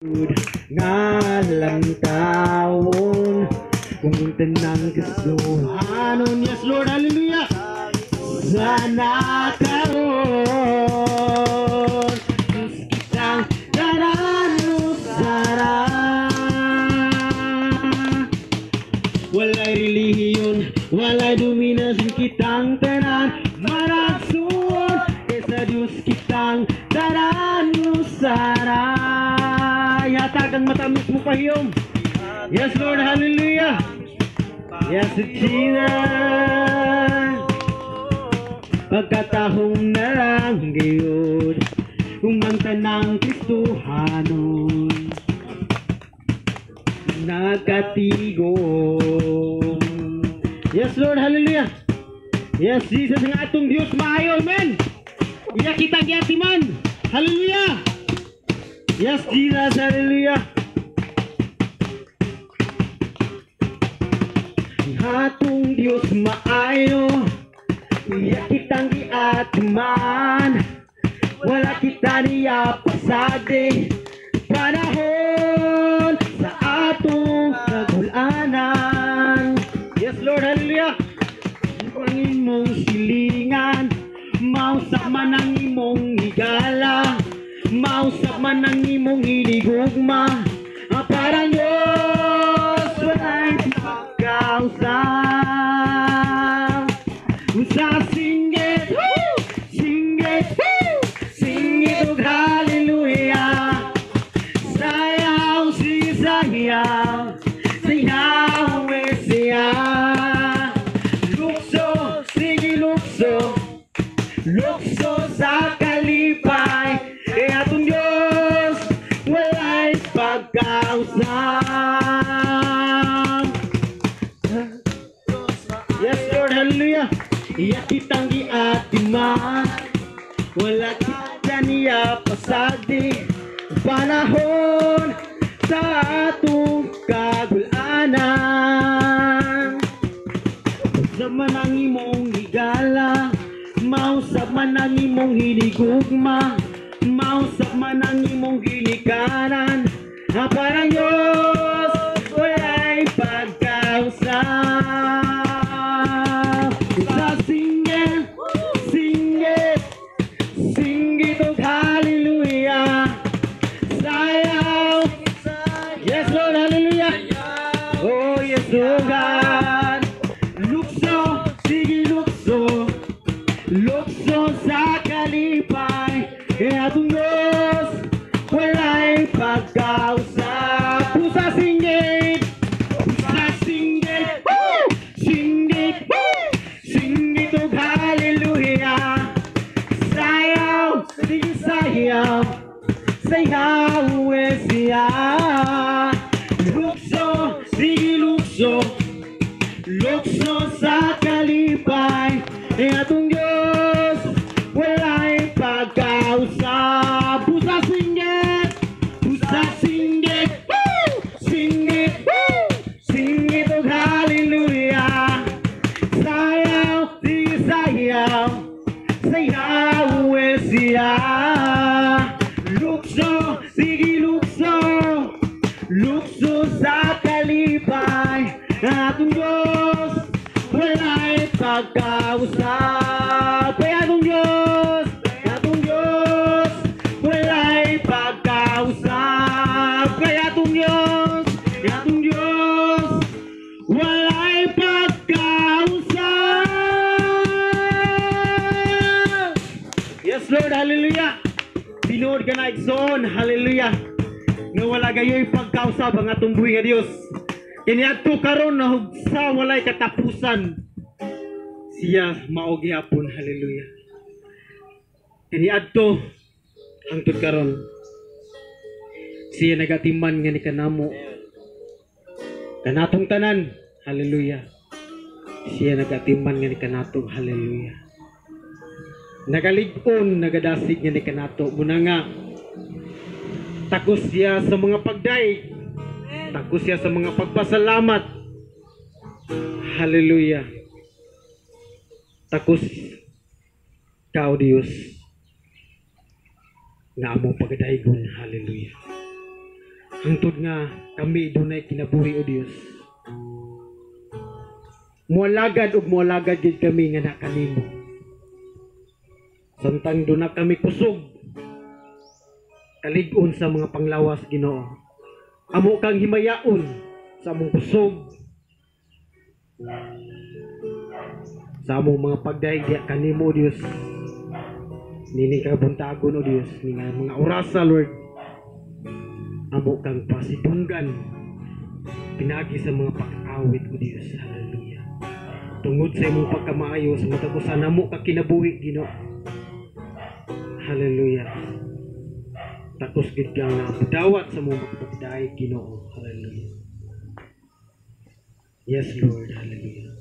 ngalan taon kung tenang kesuhanon. Yes Lord, hallelujah. Sana karon kitang darano sara, walay relihiyon, walay dominasyon, kitang tanan maragsun kaysa Diyos, kitang darano sara. Yatagang matamis mo pahiyom. Yes Lord, hallelujah. Yes Jesus, pagkatahong na lang gayon kumanta ng Kristohanon nagatigong. Yes Lord, hallelujah. Yes Jesus, ang atong Diyos maayo, amen. Iya kita giatiman, hallelujah. Yes Jesus, hallelujah. Ang atong Diyos maayo, iya kitang giatiman, wala kita niya pasade panahon sa atong kagulanan. Yes Lord, hallelujah. Ang imong silingan, mausap man ang imong higala, mausap man ang imong hinigugma, parang Diyos walay pagkausap. Sa singgit, singgit, singgit og hallelujah. Sayaw, si sayaw, sayaw, siya. Lukso, sige lukso, lukso sa kalipay, atong Diyos walay pagkausap. Yes Lord, hallelujah. Iya kitang giatiman, wala kita niya pasadi panahon sa atong kagulanan. Mausap man ang imong higala, mausap man ang imong hinigugma, mausap man ang imong ginikanan, parang Diyos walay pagkausap. Sa singgit, singgit, singgit og hallelujah. Sayaw, yes Lord, hallelujah. Oh yes oh God. Lukso, sige lukso, lukso sa kalipay, atong Diyos walay pagkausap. Pusa singgit, pusa singgit, singgit, singgit og hallelujah. Sayaw, sige sayaw, sayaw siya. Lukso, sige lukso, lukso sa kalipay, atong Diyos walay pagkausap. Pusa singgit, pusa singgit, singgit, singgit og hallelujah. Sayaw, sige sayaw, sayaw siya. Lukso, sige lukso, lukso sa kalipay, atong Diyos walay pagkausap. Kaya atong Diyos, atong Diyos walay pagkausap. Kaya atong Diyos, atong Diyos walay pagkausap. Yes Lord, hallelujah. Tinuod ka na igsoon, hallelujah, nga wala gayoy pagkausap ang atong buhi nga Dios. Kiniadto karon na hugsa walay katapusan, siya mao gihapon, hallelujah. Kiniadto hangtod karon siya nagatiman nga ni kanamo kanatong tanan, hallelujah. Siya nagatiman nga ni kanatong, hallelujah. Nagalig-on, nagadasig nga ni kanato. Muna nga, takos siya sa mga pagdaig, takos siya sa mga pagpasalamat, hallelujah. Takos kao Dios nga among pagdaigon, hallelujah. hangtod nga kami dunay kinabuhi o Dios. Mualagad ug mualagad gid kami nga nakanimo. Samtang doon na kami kusog, kalig-on sa mga panglawas Ginoo. Amo kang himayaon sa among kusog, sa among mga pagdaig kanimo Dios. Nini ka buntagon o Dios, mga orasa Lord. Amo kang pasidunggan pinagi sa mga pag-awit o Dios. Hallelujah. Tungod sa imong pagkamaayo sa matag usa namo ka kinabuhi Ginoo. Hallelujah. Takos gid kang napudawat sa mga pagdaig Ginoo. Hallelujah. Yes Lord. Hallelujah.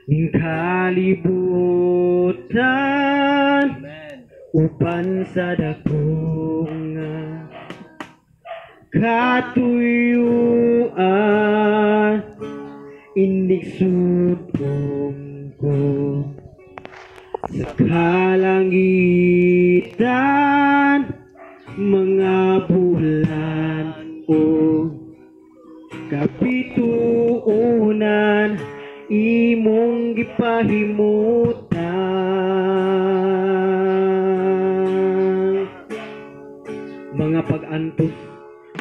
Ning kalibutan upan sa dakong katuyuan indig sudong ko sa kalangitan mga bulan o kapituunan imong gipahimutan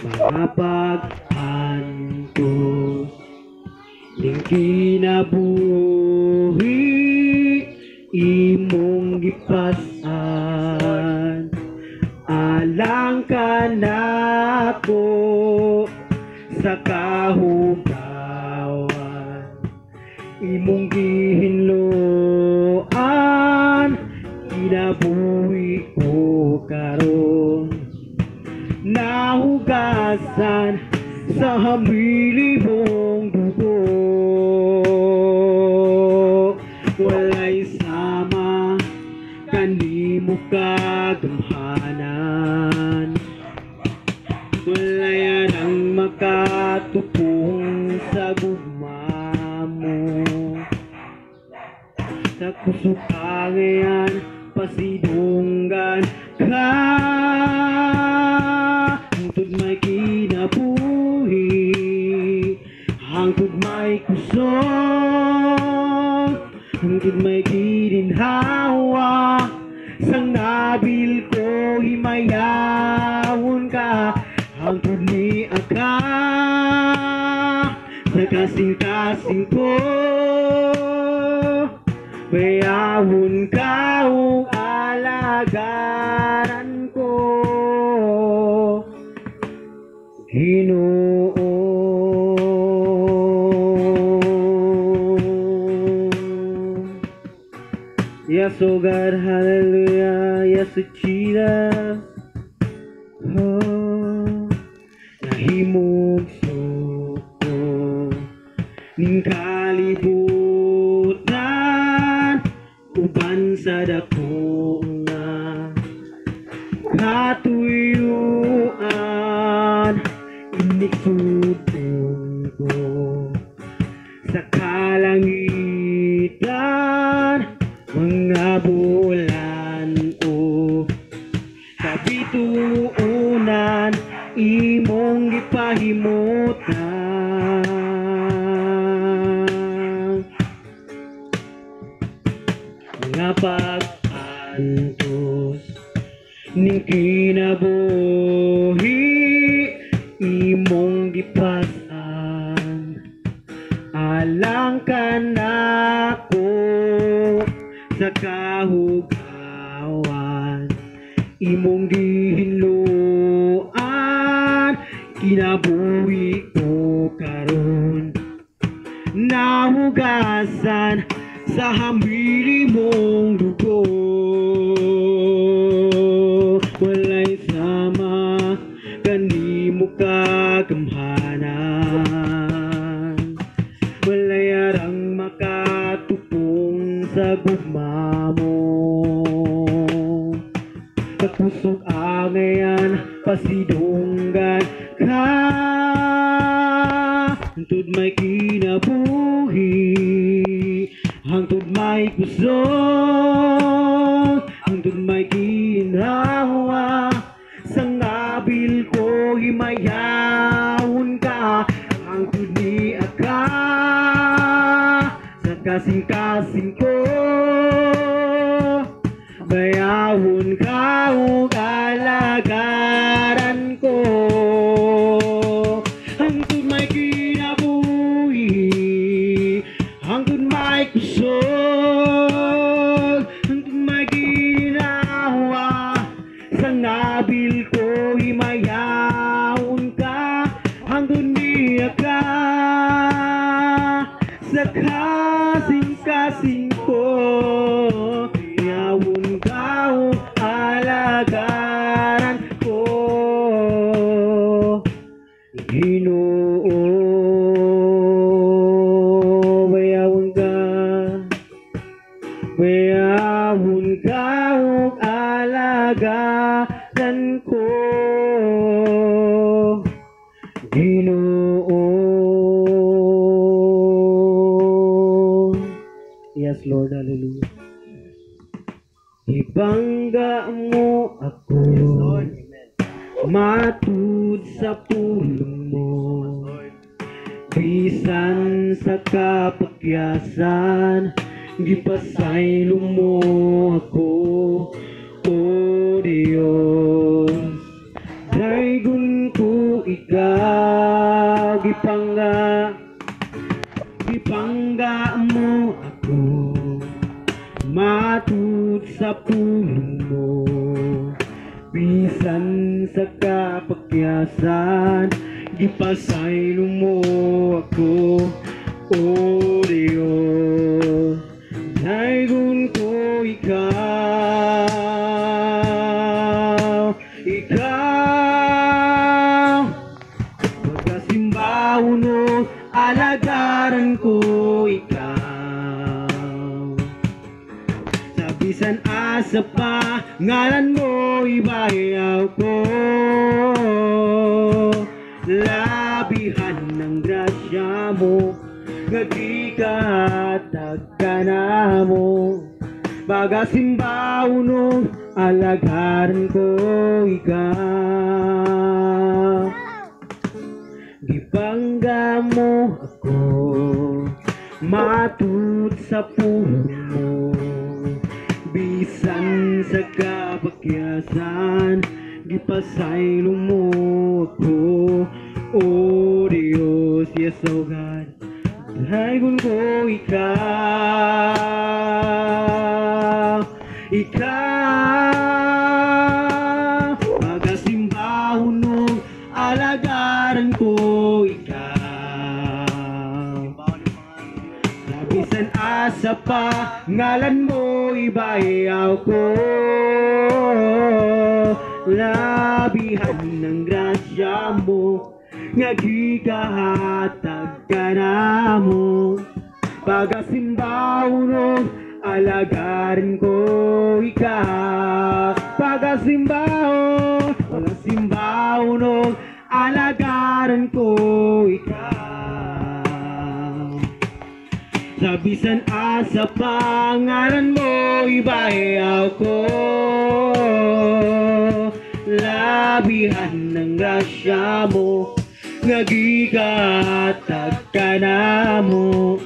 mga pag-antos ning kinabuhi imong gipas-an alang kanako sa kahugawan imong gihinloan kinabuhi ko karon nahugasan sa hamili mong dugo walay sama kanimo kagamhanan walay arang makatupong sa gugma mo sa kusukangayan pasidunggan ka hangtod may kinabuhi hangtod may kusog hangtod may gininhawa sang nabil ko himayawon ka hangtod ni aka sa kasing-kasing ko bayawon ka ug alagaran ko Ginoo. Yes, oh God, hallelujah. Yes, oh Jesus. Oh, nahimog suko ning kalibutan uban sa dako nga katuyuan inig sudong ko sa kalangitan mga bulan o kapituunan imong gipahimutan mga pag-antos ning kinabuhi imong gipas-an alang kanako sa kahugawan imong gihinloan kinabuhi ko karon nahugasan sa hambili mong dugo walay sama kanimo kagamhanan walay arang makatupong sa gugma mo kapusog angayan pasidunggan ka hangtod may kinabuhi hangtod may kusog hangtod hangtod may ginawa sa ngabil ko himayawon ka hangtod ni aga sa kasing-kasing ko bayawon ka ug alagaran ko hangtod may kinabuhi hangtod may kusog hangtod may ginawa sa nabil ko himayawon ka hangtod niya ka sa kasing-kasing ko yawon ka o alagaran ko Ginoo bayawon ka o alagaran ko Ginoo. Yes Lord, hallelujah. Ibangga mo ako, matud sa pulong mo, bisan sa kapakyasan, gipasaylo mo ako, O Diyos. Daygon ko ikaw, gipangga mo ako, matud sa pulong mo, bisan sa kapakyasan, gipasaylo mo ako, O Diyos. Daygon ko ikaw, pagkasimbahon o alagaran ko ikaw. Bisan asa pa ngalan mo ibayaw ko labihan ng grasya mo nagkikahatag ka na mo bagasimbaw no alagaran ko ikaw gibangga mo ako matud sa puno mo bisan sa kapakyasan gipasaylo mo ako O Diyos. Yes O God, daygon ko ikaw magasimbahon o alagaran ko ikaw bisan asa pa ngalan mo ibayaw ko labihan ng grasya mo nagkikahatag ka na mo pagasimbaw no alagaran ko ikaw pagasimbaw no alagaran ko ikaw sa bisan asa pangalan mo ibayaw ko labihan ng grasya mo nagkikahatag ka na mo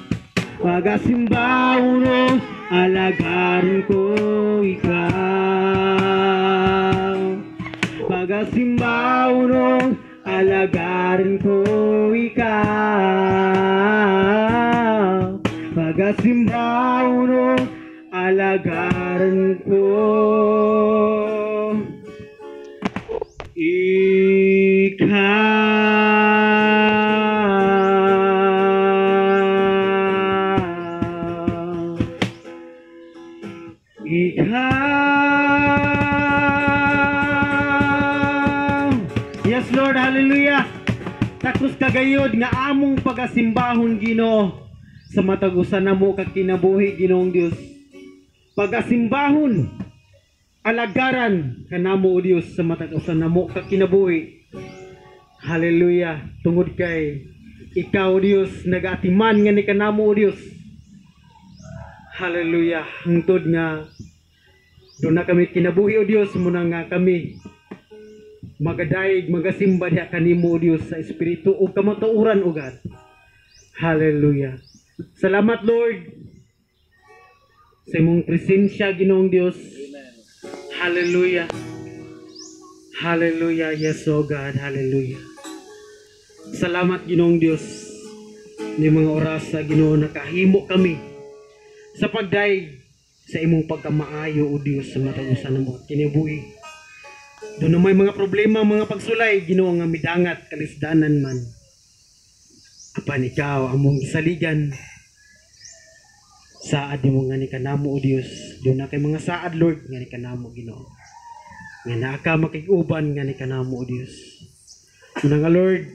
pagasimbaw no alagaran ko ikaw pagasimbaw no alagaran ko ikaw pagasimbaw no alagaran ko Yes Lord, hallelujah. Takos kagayod nga among pagasimbahon Ginoo sa matagusan namo kag kinabuhi Ginoong Dios. Pagasimbahon alagaran kanamo o Dios sa matagusan namo kag kinabuhi. Hallelujah. Tungod kay ikaw Dios nagatiman nga ni kanamo o Dios. Hallelujah. Hangtod nga Doon na kami kinabuhi o Dios muna nga kami magadaig magasimba diha kanimo o Dios sa espiritu o kamatuoran o God. Hallelujah. Salamat Lord sa imong presensya Ginoong Dios. Hallelujah. Hallelujah. Yes o God. Hallelujah. Salamat Ginoong Dios ni mga oras sa Ginoo nakahimo kami sa pagdaig sa imong pagkamaayo o Dios sa matag-usan mo kinibuhi. Doon na may mga problema, mga pagsulay, Ginoo nga midangat kalisdanan man. Apan ikaw among saligan saad mo nga ni kanamo o Dios. Doon na kay mga saad Lord nga ni kanamo Ginoo. Nga naka makiguban nga ni kanamo o Dios. Una nga Lord,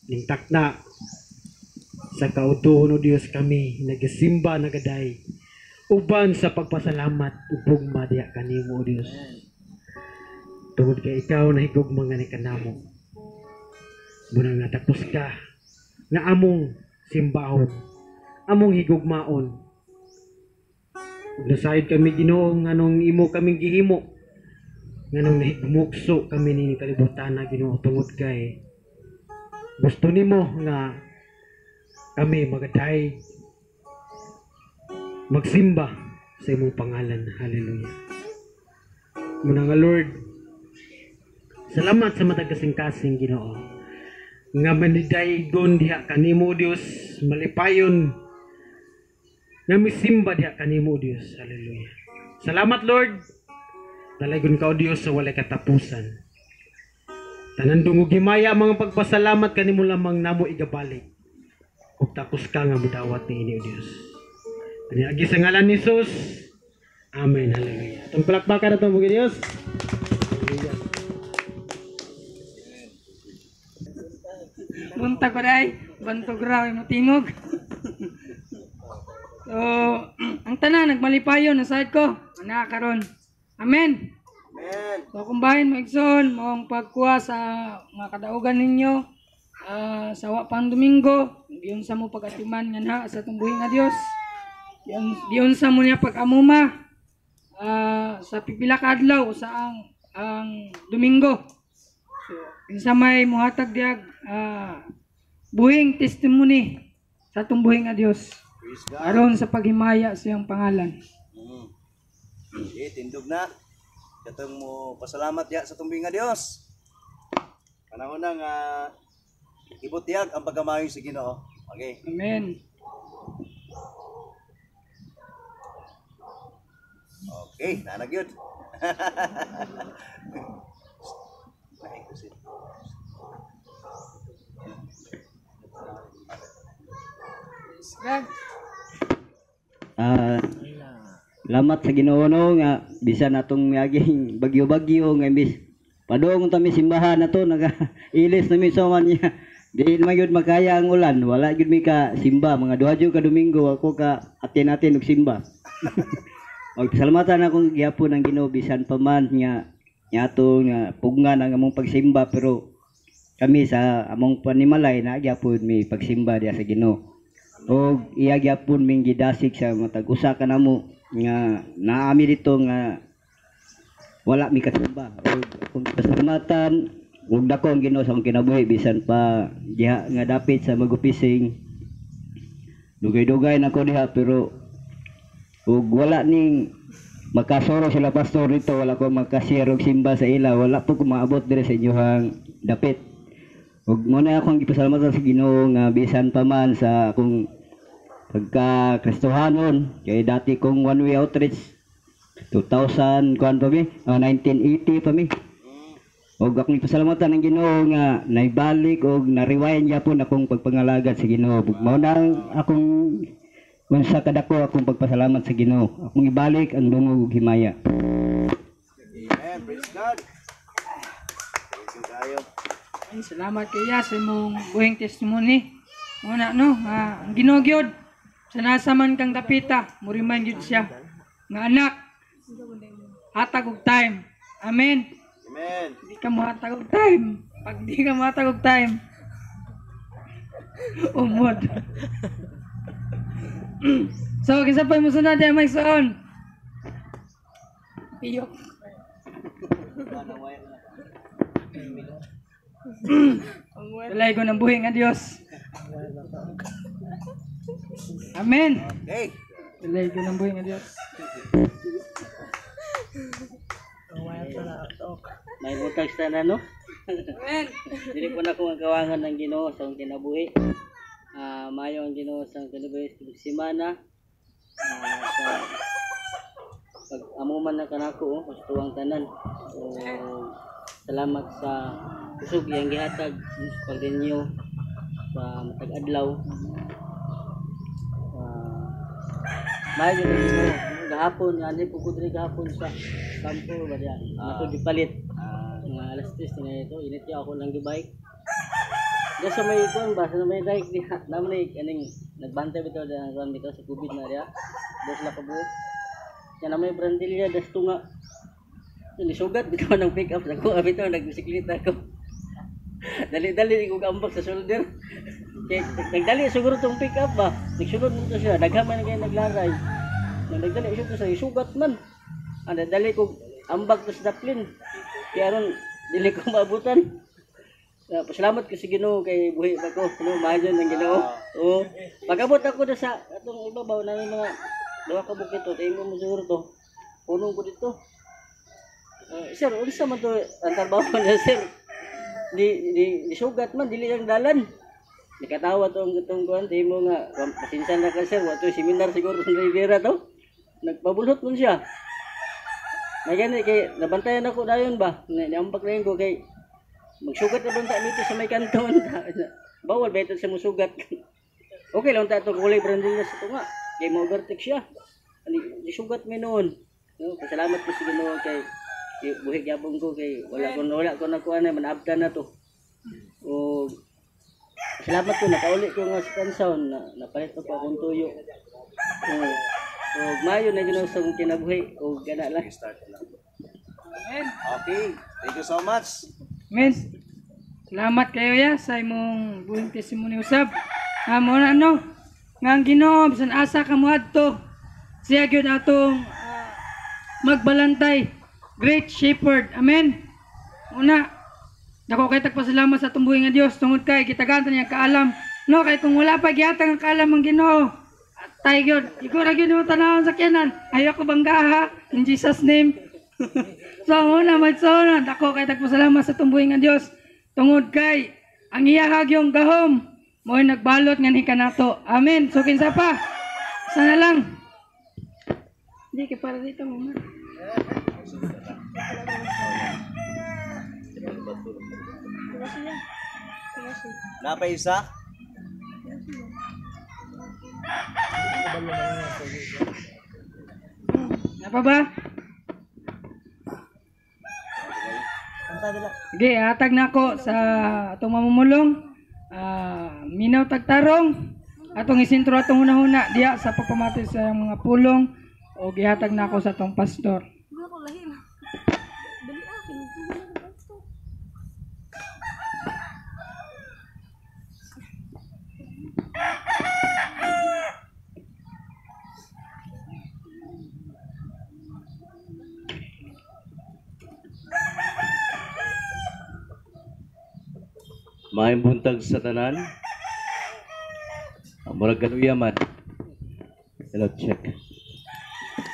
ning takna sa kautuhon o Dios kami nagasimba nagaday uban sa pagpasalamat ug pugma diha kanimo o Dios. Tungod kay ikaw na higugma nga ni kanamo. Muna nga tapos ka nga among simbahon, among higugmaon. Ug nasayod kami Ginoo nganong imo kaming gihimo. Nganong nahigmukso kami ning kalibutan na Ginoo tungod kay gusto nimo nga kami magaday magsimba sa imong pangalan. Hallelujah. Muna nga Lord, salamat sa matag kasing-kasing Ginoo nga manidaygon diha kanimo Dios, malipayon nga misimba diha kanimo Dios. Hallelujah. Salamat Lord. Dalaygon ka o Dios sa walay katapusan. Tanan dungog himaya mga pagpasalamat kanimo lamang namo igabalik. Ug tapos ka nga mudawat ni o Dios. Agi sa ngalan ni Jesus. Amen. Hallelujah. Itong palakpakan na ito mga Diyos. Hallelujah. Bunta ko day, bantog raw mo tingog. So, ang tanan nagmalipayon na side ko, karon. Amen. Amen. So, kung bahin mo igsoon, mong pagkuha sa mga kadaugan ninyo, sa wapang Domingo, diyon sa mo pag-atiman nga na sa tumbuhin nga Dios. Diyon sa mo niya pag-amuma sa pipila ka adlaw sa ang Domingo. So, kinsa may muhatag diag buhing testimony sa tumbuhin nga Dios. Praise God. Aron sa paghimaya sa iyang pangalan. Tindog na. Katong mo pasalamat ya sa tumbing nga Dios. Panahon na nga ibutiyag ang pagkamayo sa Ginoo. Okay. Amen. Okay, nanag yun. God. Lamat sa Ginoo no nga bisan atong miaging bagyo-bagyo nga imbis padung ta mi simbahan nato naga ilis na mi man niya di man gyud makaya ang ulan wala gyud mi ka simba mga duha jud ka Domingo ako ka atin-atin og simba. Og salamatan akong gihapon ang Ginoo bisan pa man nga ato nga pugngan ang among pagsimba pero kami sa among panimalay na gyapon mi pagsimba diha sa Ginoo. Og iya gyapon ming gidasig sa matag usa ka namo nga naami dito nga wala mi kasimba. Og akong pasalamatan og dako ang Ginoo sa akong kinabuhi bisan pa diha nga dapit sa magupising dugay-dugay na ko diha pero ug wala ning makasoro sila pastor dito wala ko makashare og simba sa ila wala po ko maabot dire sa inyohang dapit. Ug muna akong gipasalamatan sa Ginoo nga bisan pa man sa akong pagka Kristohanon kay dati kong one way outreach 2000 kuan pa mi 1980 pa mi. Og akong gipasalamatan ng Ginoo nga naibalik og na-rewind gyapon akong pagpangalagad sa Ginoo. Mao na akong unsa kadako akong pagpasalamat sa Ginoo. Akong ibalik ang dungog ug himaya. Amen. Praise God. Thank you kayo. Ay, salamat kaya sa imong buhing testimony. Muna no, ang Ginoo gyud sa nasa man kang dapita, mo remind gyud siya nga anak hatag og time. Amen. Amen. Di ka mo hatag og time. Pag di ka mo hatag og time, umod. So, kinsa pa mo sunod diya may soon? Iyok. Dalay ko ng buhi nga Dios. Amen. Okay. Dalay ko ng buhi nga Dios. May butang sa na no. Amen. Dili ko na ko ang kawangan ng Ginoo sa akong kinabuhi. Mayo ang Ginoo sa akong kinabuhi sa semana. Sa pag-amuman na kanako sa tuwang tanan. So, salamat sa kusog yang gihatag sa pagrenyo sa matag adlaw. Mayo ang Ginoo gahapon ani pugod ri gahapon sa kampo ba diya. Ato gipalit. Mga alas 3 na ito, init niya ako lang gibike. Diya sa may kuan ba, sa may dike diha, naman ay kaning nagbantay bitaw diha kuan bitaw sa COVID na diya. Dos la kabuok. Yan na may brandilya das tunga. Ni sugat bitaw ng pick up ako, bitaw nagbisikleta ko. Dali-dali ko gambak sa shoulder. Kay nagdali siguro tong pick up ba. Nagsulod mo siya, daghaman na kay naglaray. Nagdali siya sa sugat man. Ana dali ko ambak to sa daplin. Kaya ron, dili ko maabutan. Pasalamat ko sa Ginoo kay buhi ba ko. Mayon ng Ginoo. Oo. Pag-abot ako na sa atong ibabaw na mga dawa ka bukit to, tayo mo siguro to. Punong ko dito. Sir, unsa man to ang trabaho na sir? Di sugat man, dili lang dalan. Nakatawa to ang gutong kuan, tayo mo nga, pasinsan na ka sir, wato seminar siguro sa Rivera to. Nagpabulhot mo siya. May gani kay nabantayan ako dayon ba? Niambak na yun ko kay magsugat na banta dito sa may kanton. Bawal ba ito sa musugat? Okay lang ta itong kulay branding na sa tunga. Kay ma-overtake siya. Di sugat may noon. No, pasalamat ko sa Ginoo kay buhi gyapon ko kay wala ko na kuan na manabtan na to. O salamat ko nakauli ko nga sa kansaon na napalit ko pa akong tuyo. So, mayo na Ginoo sa akong kinabuhi o gana lang. Amen. Okay. Thank you so much. Amen. Salamat kayo ya sa imong buhing testimony usab. Mo na ano, nga ang Ginoo bisan asa ka moadto. Siya gyud atong magbalantay. Great Shepherd. Amen. Una, dako kay tagpasalamat sa atong buhi nga Dios tungod kay gitagan niya kaalam. No, kay kung wala pa gihatag ang kaalam ang Ginoo, tay gyud, ikaw ra gyud mo tanawon sa kyanan. Ayaw ko banggaha in Jesus name. So una magsona, dako kay tagpasalamat sa tumbuhi nga Dios. Tungod kay ang iyahag yung gahom mo'y nagbalot nga ni kanato. Amen. So kinsa pa? Sana lang. Di kay para dito mo. Napa isa? Apa ba? Sige, hatag na ako sa atong mamumulong. Minaw tagtarong. Atong isintro atong hunahuna diya sa pagpamati sa mga pulong. O gihatag na ako sa atong pastor. Maayong buntag sa tanan. Murag kanuya man. Hello, check.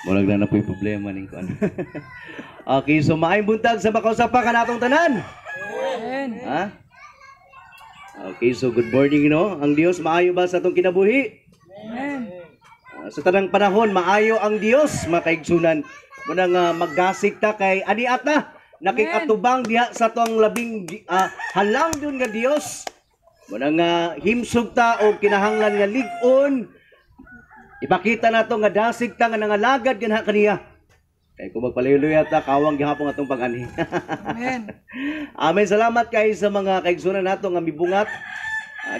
Murag na po yung problema ning kuan. Okay, so maayong buntag sa makausapa ka natong tanan. Amen. Ha? Okay, so good morning, no? Ang Dios maayo ba sa atong kinabuhi? Amen. Sa tanang panahon, maayo ang Dios, makaigsunan. Munang maggasik ta kay ani ata nakikatubang diha sa tuang labing halang dun nga Dios. Munang himsog ta o kinahanglan nga lig-on. Ipakita nato nga dasig ta nga nangalagad ganha kaniya. Kay kung magpalayo-luya ta kawang gihapon atong pag-ani. Amen. Amen. Salamat kay sa mga kaigsunan nato nga mibungat.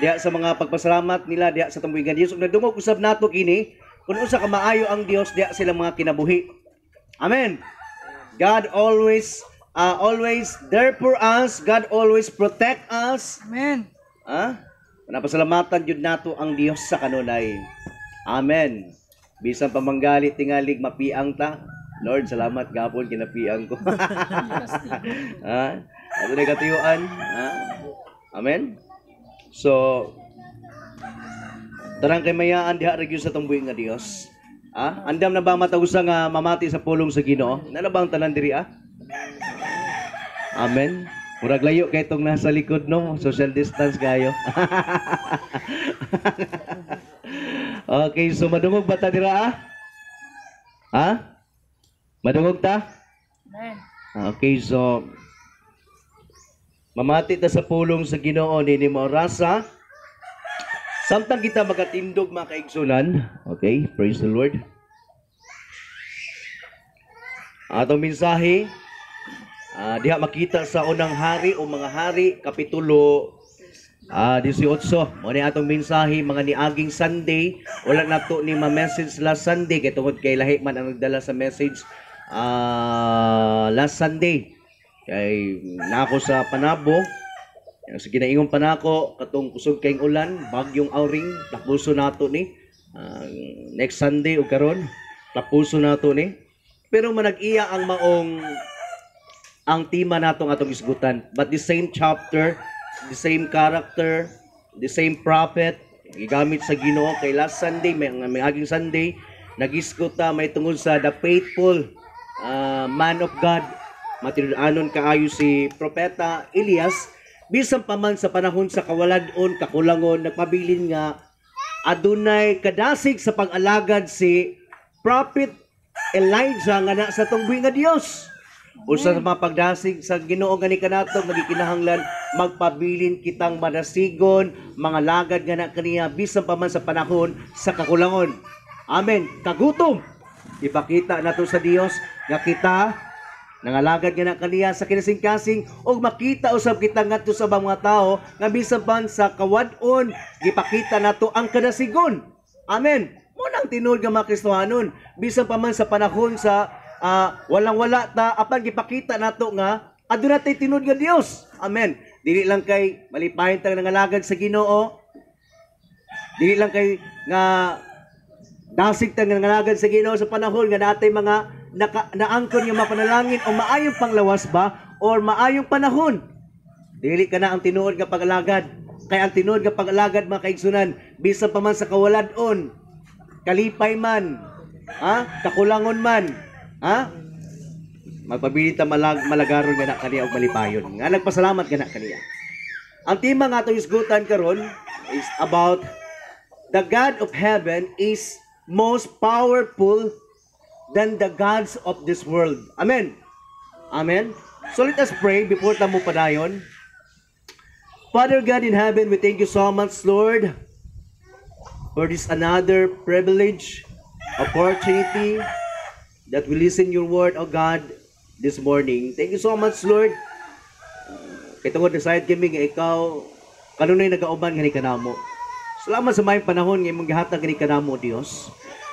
Diha sa mga pagpasalamat nila diha sa tumbuhingan Dios. Ug nadungog usab nato kini kung unsa ka maayo ang Dios diha sila mga kinabuhi. Amen. God always there for us. God always protect us. Amen. Napasalamatan jud nato ang Dios sa kanunay. Amen. Bisan pamanggali tingalig mapiang ta, Lord, salamat gapon kinapian ko. Ha? Ato na katiyuan. Ha? Amen? So, tarang kay mayaan diha regyo sa tumbuhi nga Dios. Ha? Andam na ba matausa nga mamati sa pulong sa Ginoo? Nalabang tanan diri Amen. Murag layo kay tong nasa likod no, social distance kayo. Okay, so madungog ba ta dira Ha? Madungog ta? Amen. Okay, so mamati ta sa pulong sa Ginoo ni mo rasa. Samtang kita magatindog mga kaigsunan. Okay, praise the Lord. Atong mensahe diha makita sa unang hari o mga hari kapitulo 18. Mo ni atong mensahe mga niaging Sunday. Wala na to ni ma-message last Sunday kay tungod kay lahi man ang nagdala sa message last Sunday. Kay nako sa Panabo. Sa ginaingon pa nako katong kusog kayong ulan, bagyong Auring, tapuso nato ni next Sunday o karon, tapuso nato ni. Pero manag-iya ang maong ang tema natong atong isgutan. But the same chapter, the same character, the same prophet, gigamit sa Ginoo kay last Sunday, may aging Sunday, nagisguta may tungod sa the faithful man of God. Matinud-anon kaayo si Propeta Elias. Bisan pa man sa panahon sa kawaladon, kakulangon, nagpabilin nga adunay kadasig sa pag-alagad si Prophet Elijah nga na sa tungbuhi nga Dios. Usa sa mga pagdasig sa Ginoo gani kanato magikinahanglan magpabilin kitang madasigon mga lagad nga na kaniya bisan pa man sa panahon sa kakulangon. Amen. Kagutom. Ipakita nato sa Dios nga kita nangalagad nga na kaniya sa kinasing-kasing o makita usab kita ngadto sa mga tao nga bisan pa sa kawadon gipakita nato ang kadasigon. Amen. Mo nang tinud nga mga Kristohanon bisan pa man sa panahon sa walang-wala ta apan gipakita nato nga aduna tay tinud nga Dios. Amen. Dili lang kay malipayon ta nangalagad sa Ginoo. Dili lang kay nga dasig ta nangalagad sa Ginoo sa panahon nga natay mga naangkon yung mga panalangin o maayong panglawas ba or maayong panahon. Dili ka na ang tinuod nga pag-alagad. Kaya ang tinuod nga pag-alagad mga kaigsunan, bisan pa man sa kawaladon, kalipay man, kakulangon man, magpabilita malagaron nga na kaniya o malipayon. Nga nagpasalamat nga na kaniya. Ang tema nga itong isgutan karon is about the God of heaven is most powerful than the gods of this world. Amen. Amen. So let us pray before tamo padayon. Father God in heaven, we thank you so much, Lord, for this another privilege, opportunity that we listen your word, oh God, this morning. Thank you so much, Lord. Kay tungod decide kami nga ikaw kanunay nagauban gani kanamo. Salamat sa may panahon nga imong gihatag gani kanamo, Dios.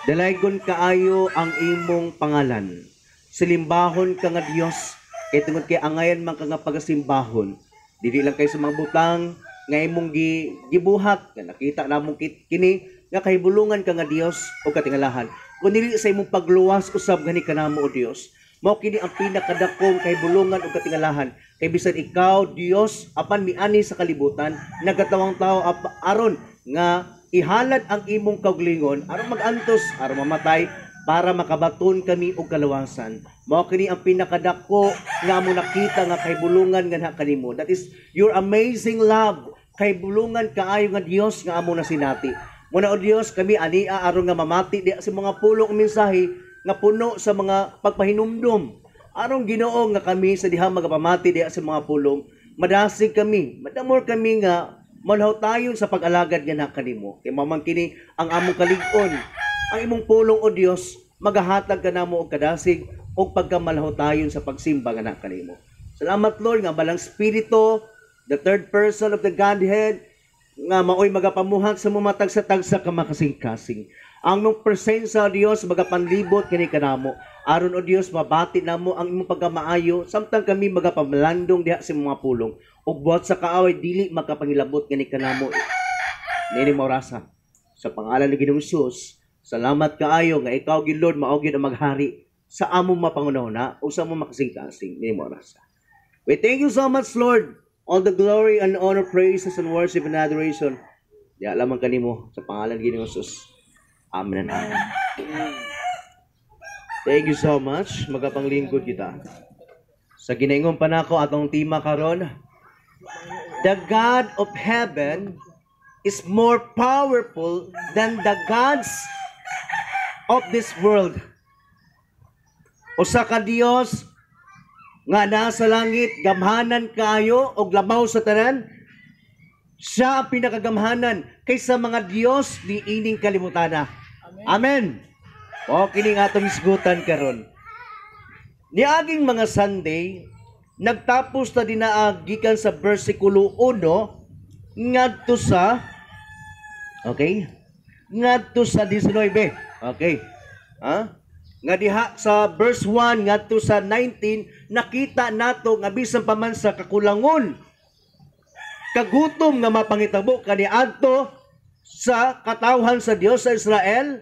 Dalaygon kaayo ang imong pangalan. Silimbahon ka nga Dios, kay tungod kay angayan man ka nga pagasimbahon. Dili lang kay sa mga butang nga imong gibuhat nga nakita namong kini nga kahibulungan ka nga Dios o katingalahan. Kun dili sa imong pagluwas usab gani kanamo o Dios. Mao kini ang pinakadakong kahibulungan o katingalahan. Kay bisan ikaw Dios apan miani sa kalibutan nagatawang tao aron nga ihalad ang imong kaugalingon aron magantos aron mamatay para makabaton kami og kalawasan. Mao kini ang pinakadako nga amo nakita nga kahibulungan nga kanimo. That is your amazing love. Kahibulungan kaayo nga Dios nga amo na sinati. Muna o Dios kami ania aron nga mamati di sa mga pulong mensahe nga puno sa mga pagpahinumdom. Aron Ginoo nga kami sa diha magapamati di sa mga pulong madasig kami, madamor kami nga malhaw tayon sa pag-alagad nga na kanimo. Kay mamangkini ang among kalig-on. Ang imong pulong o Dios, magahatag ka namo og kadasig og pagkamalhaw tayon sa pagsimba nga na kanimo. Salamat Lord nga balang Espiritu, the third person of the Godhead, nga maoy magapamuhat sa mumatag sa tagsa ka makasing-kasing. Ang mong presensya o Dios magapanlibot kini kanamo. Aron o Dios mabati namo ang imong pagkamaayo samtang kami magapamalandong diha sa mga pulong. O buhat sa kaaway dili makapangilabot gani kanamo. Nini morasa sa pangalan ni Ginoong Hesus. Salamat kaayo nga ikaw gid Lord mao gyud ang maghari sa among mapangunahuna o sa among makasing-kasing ni mo rasa. We thank you so much, Lord. All the glory and honor, praises and worship and adoration. Di lamang kanimo sa pangalan ni Jesus. Amen. Thank you so much. Magapanglingkod kita. Sa ginaingong panako atong tema karon, the God of heaven is more powerful than the gods of this world. Usa ka Dios nga nasa langit, gamhanan kaayo og labaw sa tanan. Siya ang pinakagamhanan kaysa mga Dios di ining kalimutana. Amen. O kining atong isgutan karon. Niaging mga Sunday, nagtapos na dinaagikan sa versikulo 1 ngadto sa ngadto sa 19. Okay. Nga diha sa verse 1 ngadto sa 19 nakita nato nga bisan pa man sa kakulangon kagutom nga mapangitabo kaniadto sa katawhan sa Dios sa Israel.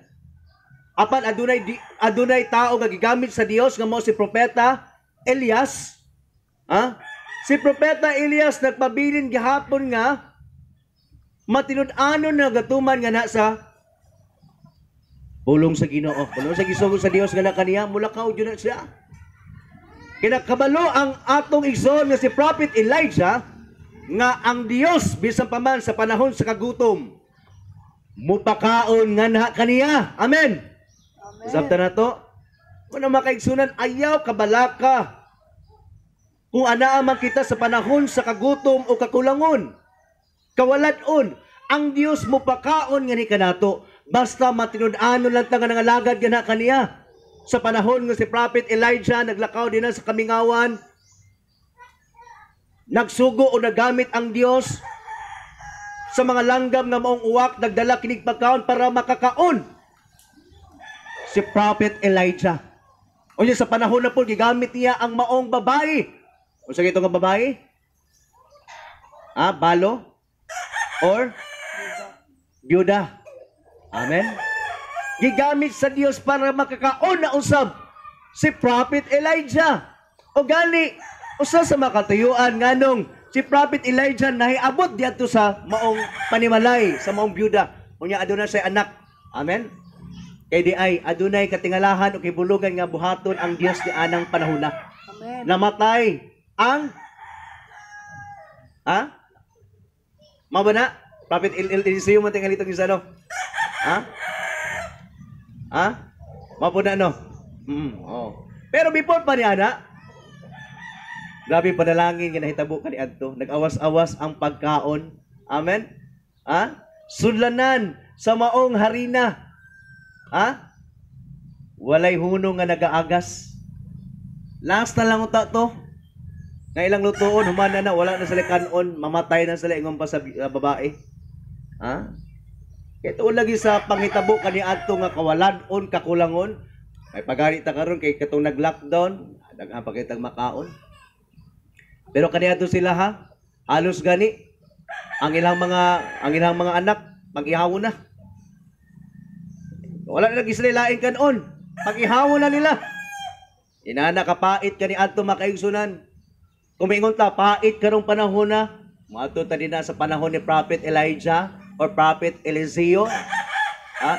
Apan adunay tao nga gigamit sa Dios nga mao si propeta Elias. Si propeta Elias nagpabilin gihapon nga matinud-anon na gatuman nga na sa pulong sa Ginoo. Pulong sa gisugod sa Dios nga na kaniya mulakaw jud na siya. Kinakabalo ang atong igsoon nga si Prophet Elijah nga ang Dios bisan pa man sa panahon sa kagutom mupakaon nga na kaniya. Amen. Sabta na to, kung makaigsunan, ayaw kabalaka. Kung anaa man kita sa panahon sa kagutom o kakulangon, kawaladon, ang Dios mo pakaon nga ni kanato. Basta matinud-ano lang nga nangalagad gana kaniya. Sa panahon nga si Prophet Elijah, naglakaw din na sa kamingawan, nagsugo o nagamit ang Dios sa mga langgam nga maong uwak, nagdala kinig pagkaon para makakaon. Si Prophet Elijah. O yun, sa panahon na po, gigamit niya ang maong babae. O sa ito nga babae? Balo? Or? Byuda. Amen? Gigamit sa Dios para makakaon na usab si Prophet Elijah. O gani, usa sa makatuyuan nganong si Prophet Elijah nahiabot diadto sa maong panimalay, sa maong byuda. Unya aduna say anak. Amen? Kay di ay adunay katingalahan o kibulugan nga buhaton ang Dios di anang panahona. Amen. Namatay ang mabana Prophet Eliseo man tingalito gisa no. Mapuna no. Pero before pa niya grabe panalangin nga nahitabo kaniadto, nag-awas-awas ang pagkaon. Amen. Sudlanan sa maong harina. Walay hunong nga nagaagas. Last na lang uta to. Nga ilang lutuon, humana na, wala na sila kanon, mamatay na sila ingon pa sa babae. Ito lagi sa pangitabo kaniadto nga kawaladon, kakulangon. May pagarita karon kay katong nag-lockdown, daghan pa kitang makaon. Pero kaniadto sila halos gani ang ilang mga anak mag-ihawon na. Wala na lagi sila lain kanon. Pag-ihawon na nila. Inana kapait kaniadto makaigsunan. Kumingon ta pait karong panahon na. Maadto ta din na sa panahon ni Prophet Elijah or Prophet Eliseo.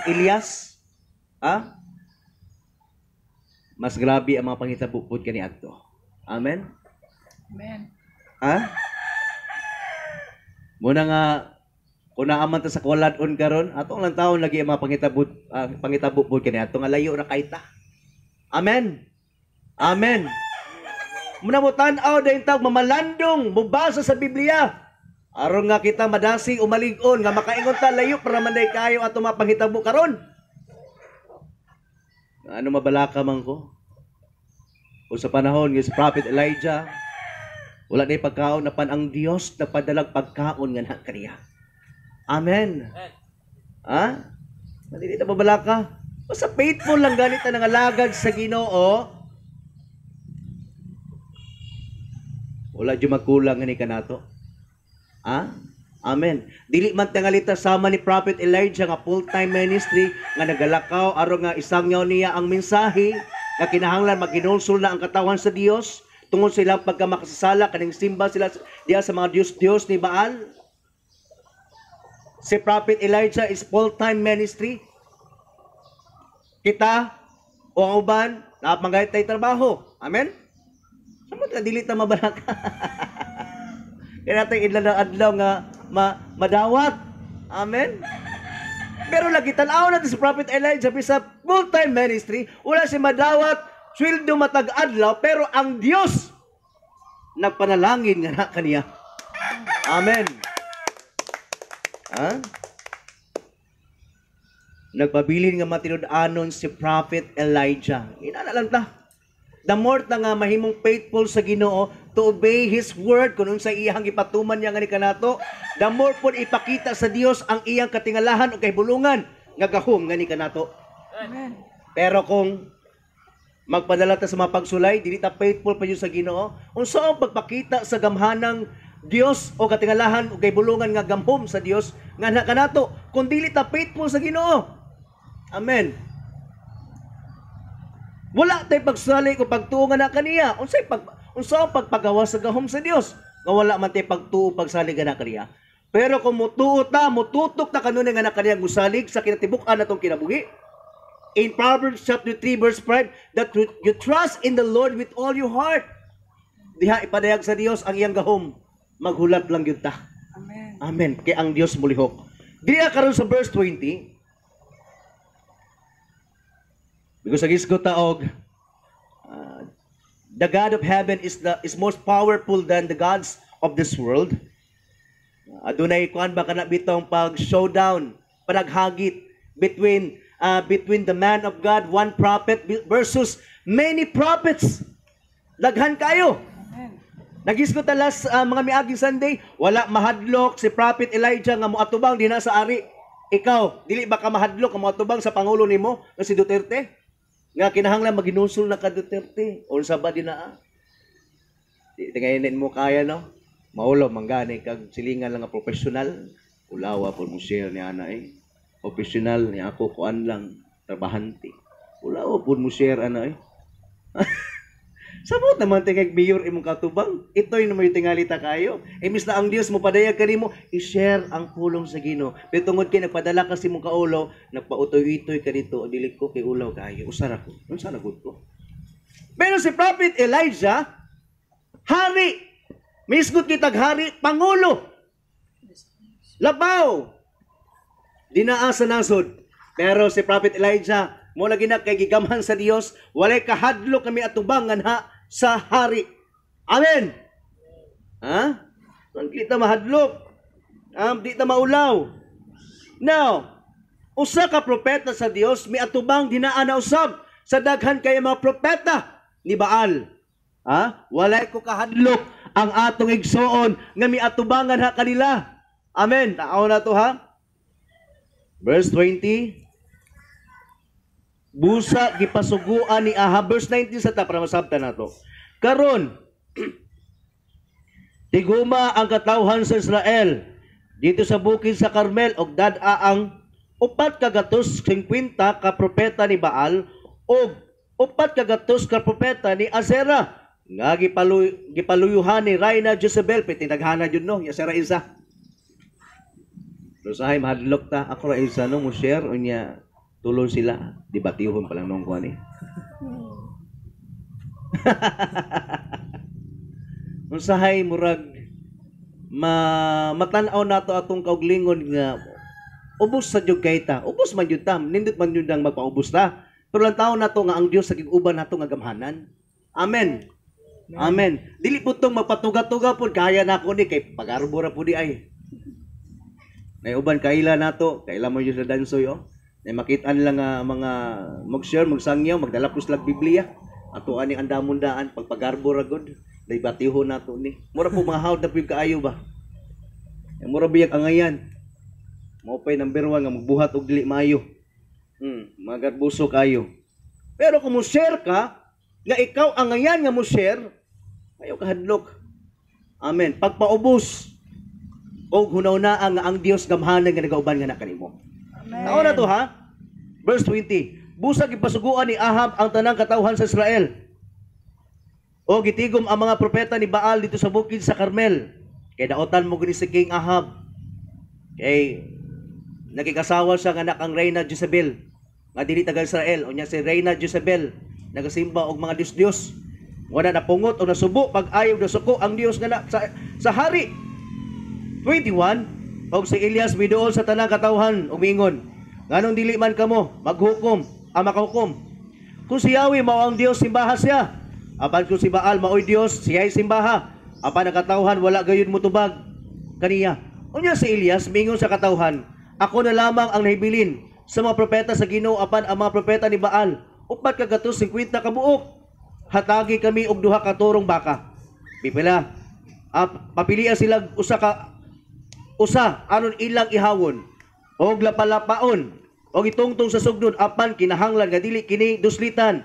Elias. Mas grabe ang mga pangitabo pud kaniadto. Amen. Amen. Muna nga kung naaman ta sa kawaladon karon, atong lang taon lagi ang mga pangitabo pud kaniadto nga layo ra kay ta. Amen. Amen. Muna mo tan-aw dayon tag mamalandong mubasa sa Biblia. Aron nga kita madasi o malig-on nga makaingon ta layo para manday kayo ato mga panghitabo karon. Ano mabalaka man ko? O sa panahon nga si Prophet Elijah, wala na pagkaon napan ang Dios nagpadalag pagkaon nga na kaniya. Amen. Malili na mabalaka. Basta faithful lang ganit na nangalagad sa Ginoo. Wala dyan magkulang nga ni kanato. Amen. Dili man tangalita sama ni Prophet Elijah nga full-time ministry nga nagalakaw aron nga isangyaw niya ang mensahe nga kinahanglan maginulsol na ang katawan sa Dios tungod sa ilang pagkamakasasala kaning simba sila diya sa mga Diyos ni Baal. Si Prophet Elijah is full-time ministry. Kita o ang uban napangayat tay trabaho. Amen. Samot dili ta mabalaka. Kaya natin adlaw nga madawat. Amen. Pero lagi tanaw natin si Prophet Elijah sa full-time ministry, wala si madawat, sweldo matag adlaw, pero ang Dios nagpanalangin nga na kaniya. Amen. Ha? Nagpabilin nga matinud-anon si Prophet Elijah. Inana lang ta. The more ta nga mahimong faithful sa Ginoo to obey His word kung sa iyang ipatuman niya nga ni kanato, the more po ipakita sa Dios ang iyang katingalahan o kahibulungan nga gahom nga ni kanato. Amen. Pero kung magpadala ta sa mga pagsulay, dili ta faithful pa yun sa Ginoo, unsa ang pagpakita sa gamhanang Dios o katingalahan o kahibulungan nga gamhom sa Dios nga na kanato kung dili ta faithful sa Ginoo. Amen. Wala tay pagsali ko pagtuo nga na kaniya. Unsa ang pagpagawa sa gahom sa Dios? Nga wala man tay pagtuo pagsali nga na kaniya. Pero kung mutuo ta, mututok ta kanunay nga na kaniya gusalig sa kinatibuk-an natong kinabuhi. In Proverbs chapter 3 verse 5, that you trust in the Lord with all your heart. Diha ipadayag sa Dios ang iyang gahom. Maghulat lang yun ta. Amen. Amen. Kaya ang Dios mulihok. Diya karon sa verse 20, because agis ko taog, the God of heaven is most powerful than the gods of this world. Adunay kuan ba kana bitong pag showdown, panaghagit between the man of God, one prophet versus many prophets. Daghan kayo. Amen. Nagis ko talas mga miaging Sunday, wala mahadlok si Prophet Elijah nga moatubang dinha sa ari. Ikaw, dili ba ka mahadlok nga moatubang sa pangulo nimo nga si Duterte? Nga kinahanglan maginusol na ka Duterte. Unsa ba dinaa? Di ngayon mo kaya no? Maulo manggani kag silingan lang nga professional. Ulawa po mo share ni ana eh. Professional ni ako kuan lang trabahante. Ulawa po mo share ana eh. Sabot naman tingag mayor imong katubang. Ito'y naman yung tingalita kayo. Imbis na ang Dios mo padayag kanimo, i-share ang pulong sa Ginoo. Pero tungod kay nagpadala kasi mong kaulo, nagpautoy-itoy ka dito, dili ko kay ulaw kayo. Usara ko. Unsa na gud ko? Pero si Prophet Elijah, hari. Misgot kitag hari, pangulo. Labaw. Dinaa sa nasod. Pero si Prophet Elijah, mo lagi na kay gigamhan sa Dios, walay kahadlok kami atubangan ha sa hari. Amen. Ha? Di ta mahadlok. Di ta maulaw. Now, usa ka propeta sa Dios mi atubang dinaan na usab sa daghan kay mga propeta ni Baal. Ha? Walay ko kahadlok ang atong igsuon nga mi atubangan ha kanila. Amen. Taaw na to ha. Verse 20. Busa gipasuguan ni Ahab. Verse 19 sa ta para masabtan nato. Karon tiguma ang katawhan sa Israel dito sa bukid sa Carmel og dad-a ang 450 ka propeta ni Baal og 400 ka propeta ni Asera nga gipaluyuhan ni Raina Jezebel pitinaghana jud no ya Asera isa. Usahay mahadlok ta ako ra isa no mo share unya tulong sila, di batihon pa lang nung kuha ni. Unsahay murag matanaw nato atong kauglingon nga ubos sa jud kay ta. Ubos man jud ta, nindot man jud ang magpaubos ta. Pero lang taon nato nga ang Dios sa giguban nato nga gamhanan. Amen. Amen. Dili po tong magpatuga-tuga po kaya nako ni kay pagarbura po di ay. Nay uban kaila nato, kaila mo jud sa dansoy oh. Na makita nila nga mga mag-share, magsangyaw, magdala po sila Biblia. Ato ani andamon-daan pagpagarbo ra gud. Dai batiho nato ni. Mura po mga hawd na pud kaayo ba. Mura biyag angayan. Mao pay number 1 nga magbuhat og dili maayo. Magarbuso kayo. Pero kung mo share ka, nga ikaw angayan nga mo share, ayaw kahadlok. Amen. Pagpaubos og hunaw-naa nga ang Dios gamhanan nga nagauban nga na kanimo. Tao na to ha. Verse 20. busag ipasuguan ni Ahab ang tanang katawhan sa Israel. O gitigom ang mga propeta ni Baal dito sa bukid sa Carmel. Kay daotan mo gani si King Ahab. Kay nagikasawa siya nga anak ang Reyna Jezebel nga dili taga Israel. Unya si Reyna Jezebel nagasimba og mga Dios-Dios. Wala napungot o nasubo pag ayaw na suko ang Dios nga sa hari. 21 og si Elias biduol sa tanang katawhan ug miingon, nganong dili man kamo maghukom ang makahukom? Kung si Yahweh mao ang Dios, simbaha siya. Apan kung si Baal mao'y Dios, siya'y simbaha. Apan ang katawhan wala gayon mutubag kaniya. Unya si Elias miingon sa katawhan, ako na lamang ang nahibilin sa mga propeta sa Ginoo apan ang mga propeta ni Baal upat ka 50 ka buok. Hatagi kami og duha ka turong baka. Pipila. Papilian sila usa anon ilang ihawon og lapalapaon og itungtong sa sugdon apan kinahanglan nga dili kini duslitan.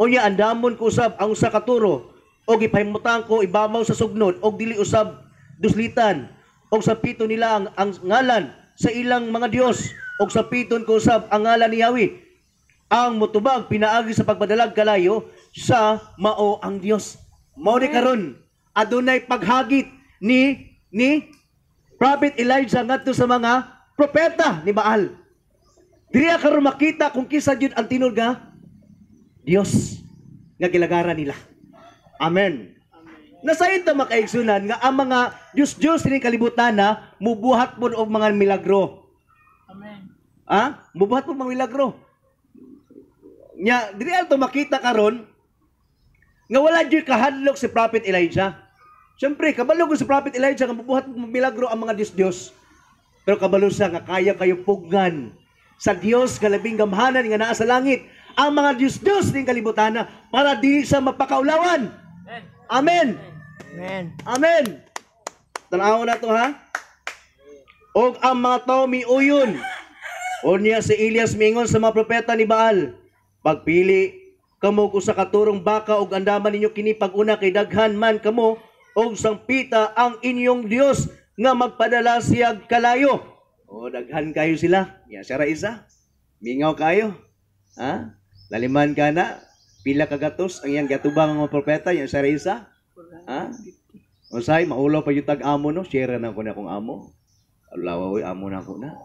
Unya andamon ko usab ang usa ka turo og ipahimutan ko ibabaw sa sugnod og dili usab duslitan og sapiton nila ang ngalan sa ilang mga Dios og sapiton ko usab ang ngalan ni Yahweh. Ang mutubag pinaagi sa pagpadalag kalayo sa mao ang Dios. Mao ni karon adunay paghagit ni Prophet Elijah ngadto sa mga propeta ni Baal. Diri karon makita kung kisa jud ang tinud nga Dios nga gilagaran nila. Amen. Nasayon ta makaigsunan nga ang mga Dios ni kalibutan na mubuhat pud og mga milagro. Amen. Mubuhat pud mga milagro. Nya diri ato makita karon nga wala jud kahadlok si Prophet Elijah. Siyempre, kabalo ko si Prophet Elijah nga mubuhat pud milagro ang mga Dios. Pero kabalo siya nga kaya kayo pugnan sa Dios nga labing gamhanan nga naa sa langit. Ang mga Dios ning kalibutan na para dili sa mapakaulawan. Amen. Amen. Amen. Tanaw na to ha. Og ang mga tao miuyon. Unya si Elias mingon sa mga propeta ni Baal, pagpili kamo ko sa katurong baka og andaman ninyo kini pag-una kay daghan man kamo og sangpita ang inyong Dios nga magpadala siyag kalayo. O daghan kayo sila. Ya siya ra isa. Mingaw kayo. Laliman ka na. Pila ka gatos ang iyang gatubang mga propeta. Ya siya ra isa. Usay maulaw pa yung tag-amo no. Share na ko na akong amo. Alawaw amo na ko na.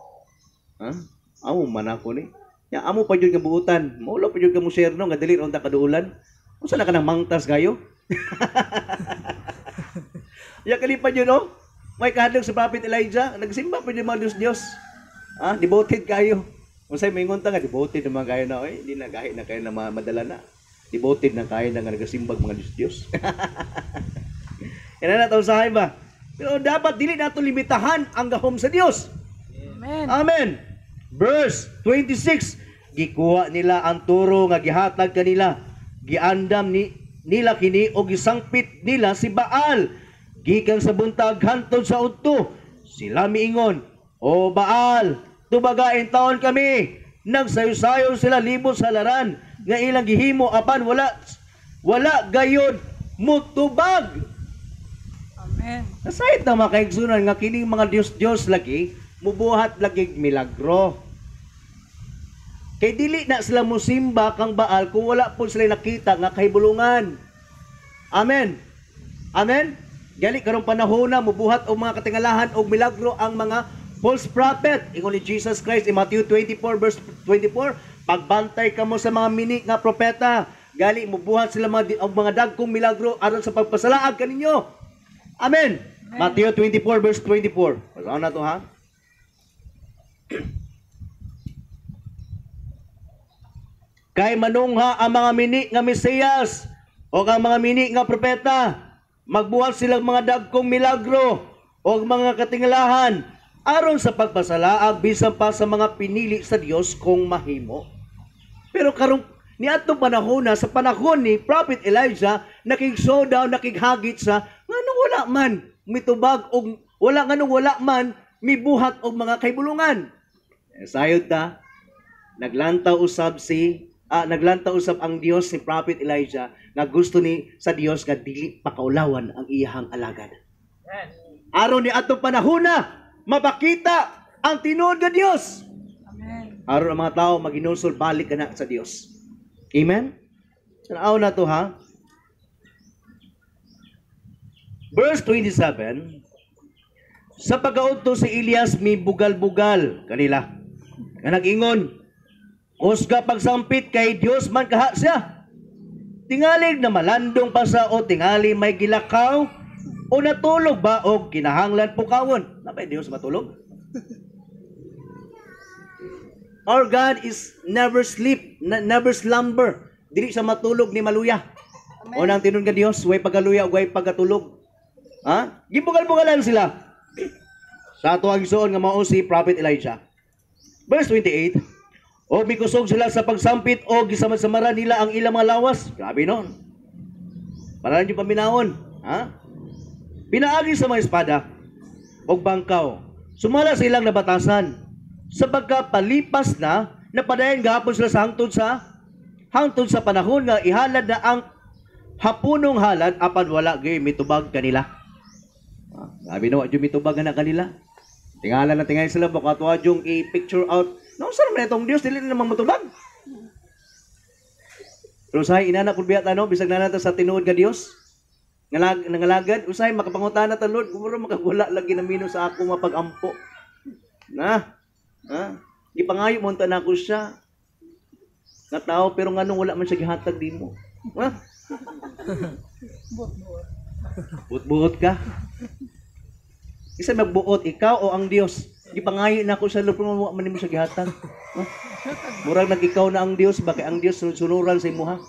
Amo man ako ni. Ya amo pa jud nga buutan. Maulaw pa jud ka mo share no nga dili ron ta kaduulan. Unsa na ka nang mangtas gayo? Ya kalipan yun, no? May kahadlok sa Prophet Elijah. Nagsimba pa yung mga Diyos. Devoted kayo. Kung sa'yo may ngunta nga, devoted naman kayo na, hindi na kahit na kayo na madala na. Devoted na kayo na nga nagasimbag mga Diyos. Yan na natausahay ba? Pero dapat dili nato limitahan ang gahom sa Diyos. Amen. Amen. Verse 26. Gikuha nila ang turo nga gihatag kanila. Giandam nila kini o gisangpit nila si Baal. Gikan sa buntag hantod sa udto, sila miingon, O Baal, tubagain taon kami. Nagsayo-sayo sila libot sa laran, nga ilang gihimo apan wala gayod mutubag. Amen. Nasayit na makaigsunan nga kining mga Dios lagi, mubuhat lagi milagro. Kay dili na sila musimba kang Baal kung wala po sila nakita nga kahibulungan. Amen. Amen. Gali karong panahon na mubuhat og mga katingalahan og milagro ang mga false prophet. Ingon ni Jesus Christ in Matthew 24 verse 24, pagbantay kamo sa mga mini nga propeta, gali mubuhat sila og mga dagkong milagro aron sa pagpasalaag kaninyo. Amen. Matthew 24 verse 24. Pasaon na to ha. Kay manungha ang mga mini nga Mesiyas o ang mga mini nga propeta, magbuhat silang mga dagkong milagro o mga katingalahan aron sa pagpasalaag bisan pa sa mga pinili sa Dios kung mahimo. Pero karong niadtong panahon na sa panahon ni Prophet Elijah, nakigsodaw, nakighagit sa nganong wala man mitubag og wala man mibuhat og mga kahibulungan. Sayod ta naglantaw usab ang Dios ni Prophet Elijah nga gusto ni sa Dios nga dili pakaulawan ang iyang alagad. Aron ni atong panahon na mapakita ang tinuod nga Dios. Amen. aron ang mga tao maginusol balik kana sa Dios. Amen. Tanaw na to ha. Verse 27, sa pagkaudto si Elias mi bugal-bugal kanila. Nga nag-ingon, usga pagsampit kay Dios man kaha siya. Tingalig na malandong pa sa o tingali may gilakaw o natulog ba o kinahanglan pukawon. Napay Dios matulog? Our God is never sleep, never slumber. Dili siya matulog ni maluya. O nang tinud nga Dios, way pagaluya, way pagatulog. Ha? Gibugal-bugalan sila. Sa ato ang igsoon nga mao si Prophet Elijah. Verse 28, o mikusog sila sa pagsampit o gisamad-samaran nila ang ilang mga lawas. Grabe nun. Para lang yung paminahon. Ha? Pinaagi sa mga espada o bangkaw. Sumala sa ilang nabatasan. Sapagka palipas na, napadayon gahapon sila sa hangtod sa panahon nga ihalad na ang hapunong halad apan wala gay mitubag kanila. Grabe na wadyo mitubag na kanila. Tingala na tingay sila baka tuwadyong i-picture out. No, saan naman itong Diyos? Dili na namang matubag. Pero usahay, inanak kung biyat ano, bisag na natin sa tinuod ka Diyos. Nangalagad, usahay, makapangutana ta Lord, kumuro makagula lagi na mino sa ako mapag-ampo. Na, ha? Ipangayo mo na ako siya. Nga tao, pero nga nung wala man siya gihatag din mo. Ha? Buot-buot ka. Isa magbuot, ikaw o ang Diyos. Ipangayo na ako sa Lord, pero wala man mo siya gihatag. Ha? Murag nag-ikaw na ang Diyos, bakit ang Diyos sunuran sa imo ha?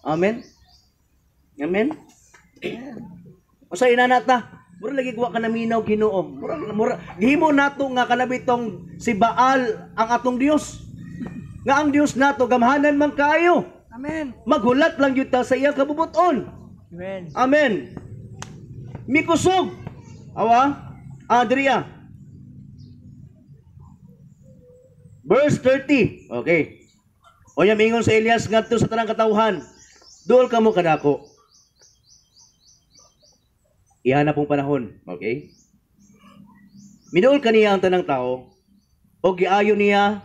Amen? Amen? O sa inanata, mura lagi kuha ka na minaw Ginoo. Mura gihimo nato nga kanabitong si Baal ang atong Dios. Nga ang Dios nato gamhanan man kaayo. Amen. Maghulat lang yun ta sa iyang kabubuton. Amen. Amen. Mikusog. Awa, Adria. Verse 30. Okay. O yung ingon sa Elias ngadto sa tanang katawhan. Duol ka mo kadako. Iyan na pong panahon. Okay? Minuol kaniya ang tanang tao o giayo niya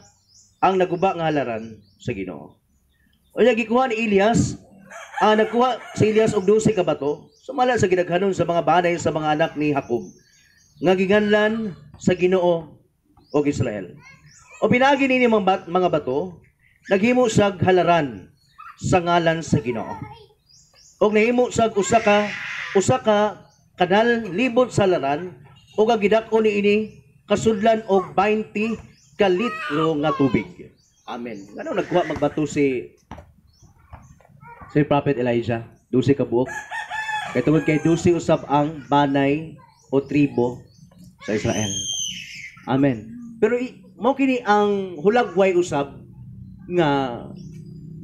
ang naguba nga halaran sa Ginoo. O niya gikuha ni Elias, nagkuha si Elias og 12 ka bato, sumala sa ginaghanon sa mga banay sa mga anak ni Jacob, nga giganlan sa Ginoo og Israel. O pinagi nini mga bato, naghimo sag halaran sa ngalan sa Ginoo. Og nahimo sag usa ka kanal libot sa halaran o gagidako ni ini kasudlan og 20 ka litro nga tubig. Amen. Ano nagkuha magbato si Prophet Elijah? 12 ka buok. Kay tungod kay 12 usab ang banay o tribo sa Israel. Amen. Pero mao kini ang hulagway usab nga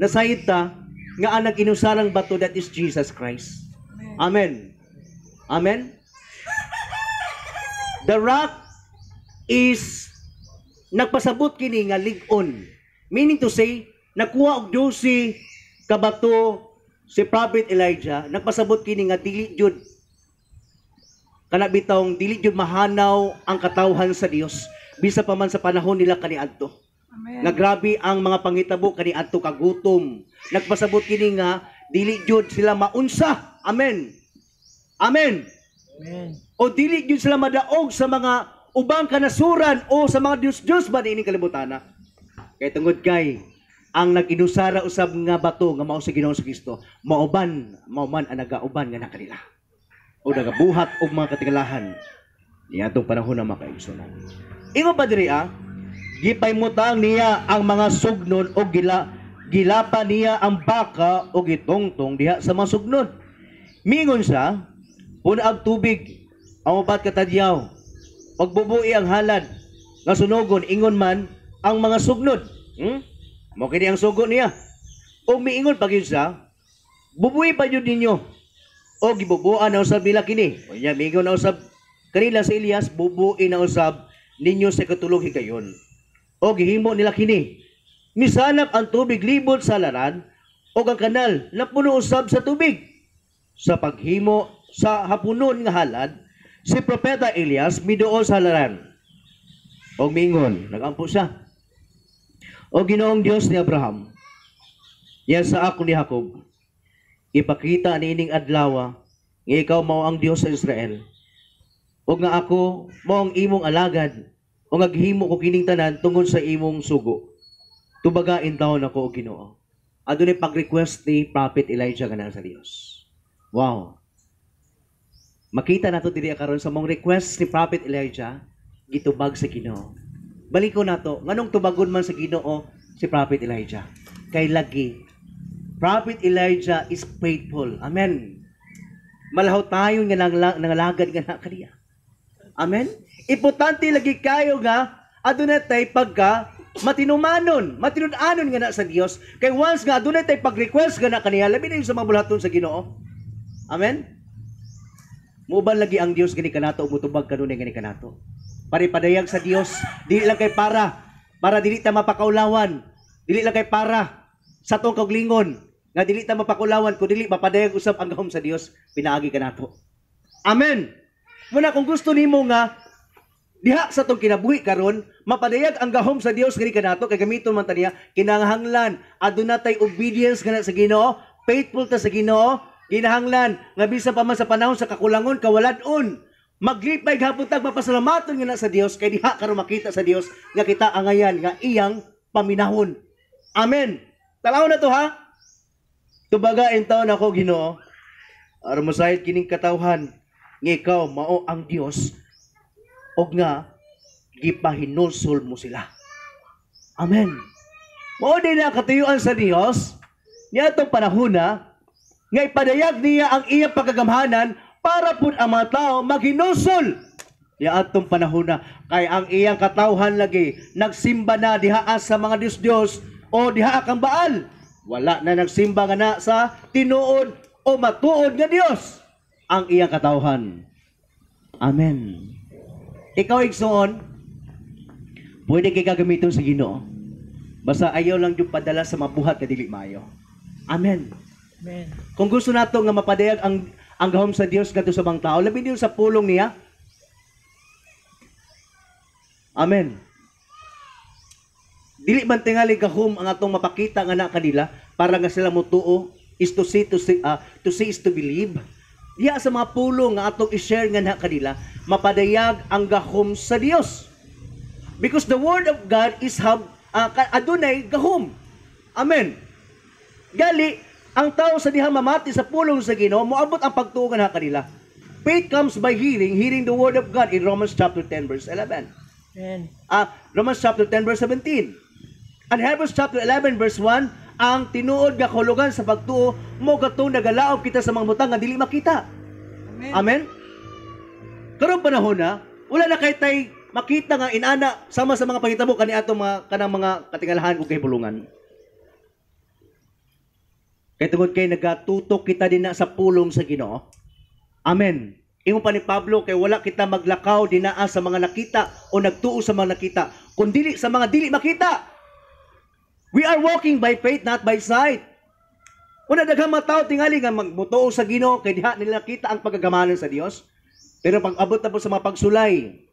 nasayita nga ang nag-inusarang bato, that is Jesus Christ. Amen. Amen. The rock is nagpasabot kini nga lig-on. Meaning to say, nakuha og 12 ka bato si Prophet Elijah, nagpasabot kini nga dili jud kana bitawng dili jud mahanaw ang katawhan sa Dios bisa pa man sa panahon nila kaniadto. Amen. Nga grabe ang mga pangitabo kaniadto kagutom. Nagpasabot kini nga dili jud sila maunsa. Amen. Amen. Amen. O dili jud sila madaog sa mga ubang kanasuran o sa mga Diyos ba niining kalibutana. Kay tungod kay ang nag-inusara usab nga bato nga mao sa Ginoo Kristo, mao man ang nagauban nga na kanila. O nagabuhat og mga katingalahan niadtong panahon na makaigsunan. Ingon pa diri gipaymutang niya ang mga sugnon o gilapa niya ang baka o gitongtong diha sa mga sugnon. Mingon siya, punaag tubig ang upat katadyaw, pagbubuhi ang halad, nga sunogon, ingon man ang mga sugnod. Mo kini ang sugo niya. O miingon pa gyud siya, bubuhi pa yun ninyo. O gibubuan na usab nila kini. O niya, miingon na usab kanila sa Elias, bubuhi na usab ninyo sa katulog higayon. O gihimo nila kini. Misanap ang tubig libot sa laran, o ang kanal na puno usab sa tubig. Sa paghimo sa hapunon nga halad, si Propeta Elias miduol sa laran. Og mingon, nagampo siya. O Ginoong Dios ni Abraham, yan sa ako ni Jacob, ipakita niining adlaw nga ikaw mao ang Dios sa Israel. O nga ako mao ang imong alagad, o naghimo ko kining tanan tungod sa imong sugo. Tubagain taon ako o Ginoo. Adunay pag-request ni Prophet Elijah kanang sa Dios. Wow. Makita nato diri karon sa mong request ni Prophet Elijah gitubag sa Ginoo. Baliko nato nganong tubagon man sa Ginoo si Prophet Elijah. Kay lagi Prophet Elijah is faithful. Amen. Malahaw tayo nga nangalagad nga na kaniya. Amen. Importante lagi kayo nga adunay tay pagka matinumanon, matinud-anon nga na sa Dios. Kay once nga adunay tay pag-request nga na kaniya, labi na yung sa mga bulaton sa Ginoo. Amen. Muban lagi ang Dios gani kanato umutubag kanunay gani kanato. Paripadayag sa Dios, dili lang kay para dili ta mapakaulawan. Dili lang kay para sa tong kaglingon nga dili ta mapakaulawan kun dili mapadayag usab ang gahom sa Dios, pinaagi kanato. Amen. Muna kung gusto nimo nga diha sa tong kinabuhi karon mapadayag ang gahom sa Dios gani kanato kay gamiton man ta niya kinahanglan aduna tay obedience kana sa Ginoo, faithful ta sa Ginoo. Ginahanglan nga bisan pa man sa panahon sa kakulangon kawalad-on maglipay gapon tag mapasalamaton nga na sa Dios kay diha karon makita sa Dios nga kita angayan nga iyang paminahon. Amen. Talaw na to ha. Tubagain taon ako Ginoo aron mosayod kining katawhan nga ikaw mao ang Dios og nga gipahinulsol mo sila. Amen. Mao din na katuyuan sa Dios niadtong panahon na nga ipadayag niya ang iyang pagagamhanan para pud ang mga tao maghinusol. Ya atong panahon na kay ang iyang katawhan lagi nagsimba na diha sa mga Dios o diha kang Baal. Wala na nagsimba nga na sa tinuod o matuod nga Dios ang iyang katawhan. Amen. Ikaw igsoon, pwede kay gagamiton sa Ginoo. Basta ayaw lang yung padala sa mabuhat na dili maayo. Amen. Amen. Kung gusto nato nga mapadayag ang gahom sa Dios kadto sa mga tao, labi niyo sa pulong niya. Amen. Dili man tingali gahom ang atong mapakita nga na kanila para nga sila motuo is to see is to believe. Diya sa mga pulong nga atong i-share nga na kanila, mapadayag ang gahom sa Dios. Because the word of God is adunay gahom. Amen. Gali ang tao sa diha mamati sa pulong sa Ginoo, moabot ang pagtuogan na kanila. Faith comes by hearing the word of God in Romans chapter 10 verse 11. Amen. Romans chapter 10 verse 17. And Hebrews chapter 11 verse 1, ang tinuod nga kahulugan sa pagtuo mo katong nagalaog kita sa mga butang nga dili makita. Amen. Amen. Karong panahon na, wala na kay tay makita nga inana sama sa mga pangitabo kaniadtong kanang mga katingalahan ug kahibulungan. Kaya tungod kay nagatutok kita din na sa pulong sa Ginoo. Amen. Ingon pa ni Pablo kay wala kita maglakaw dinaa sa mga nakita o nagtuo sa mga nakita, kundi sa mga dili makita. We are walking by faith, not by sight. Una daghang mga tao tingali nga magmutuo sa Ginoo kay diha nila nakita ang pagagamanan sa Dios. Pero pag abot na po sa mga pagsulay,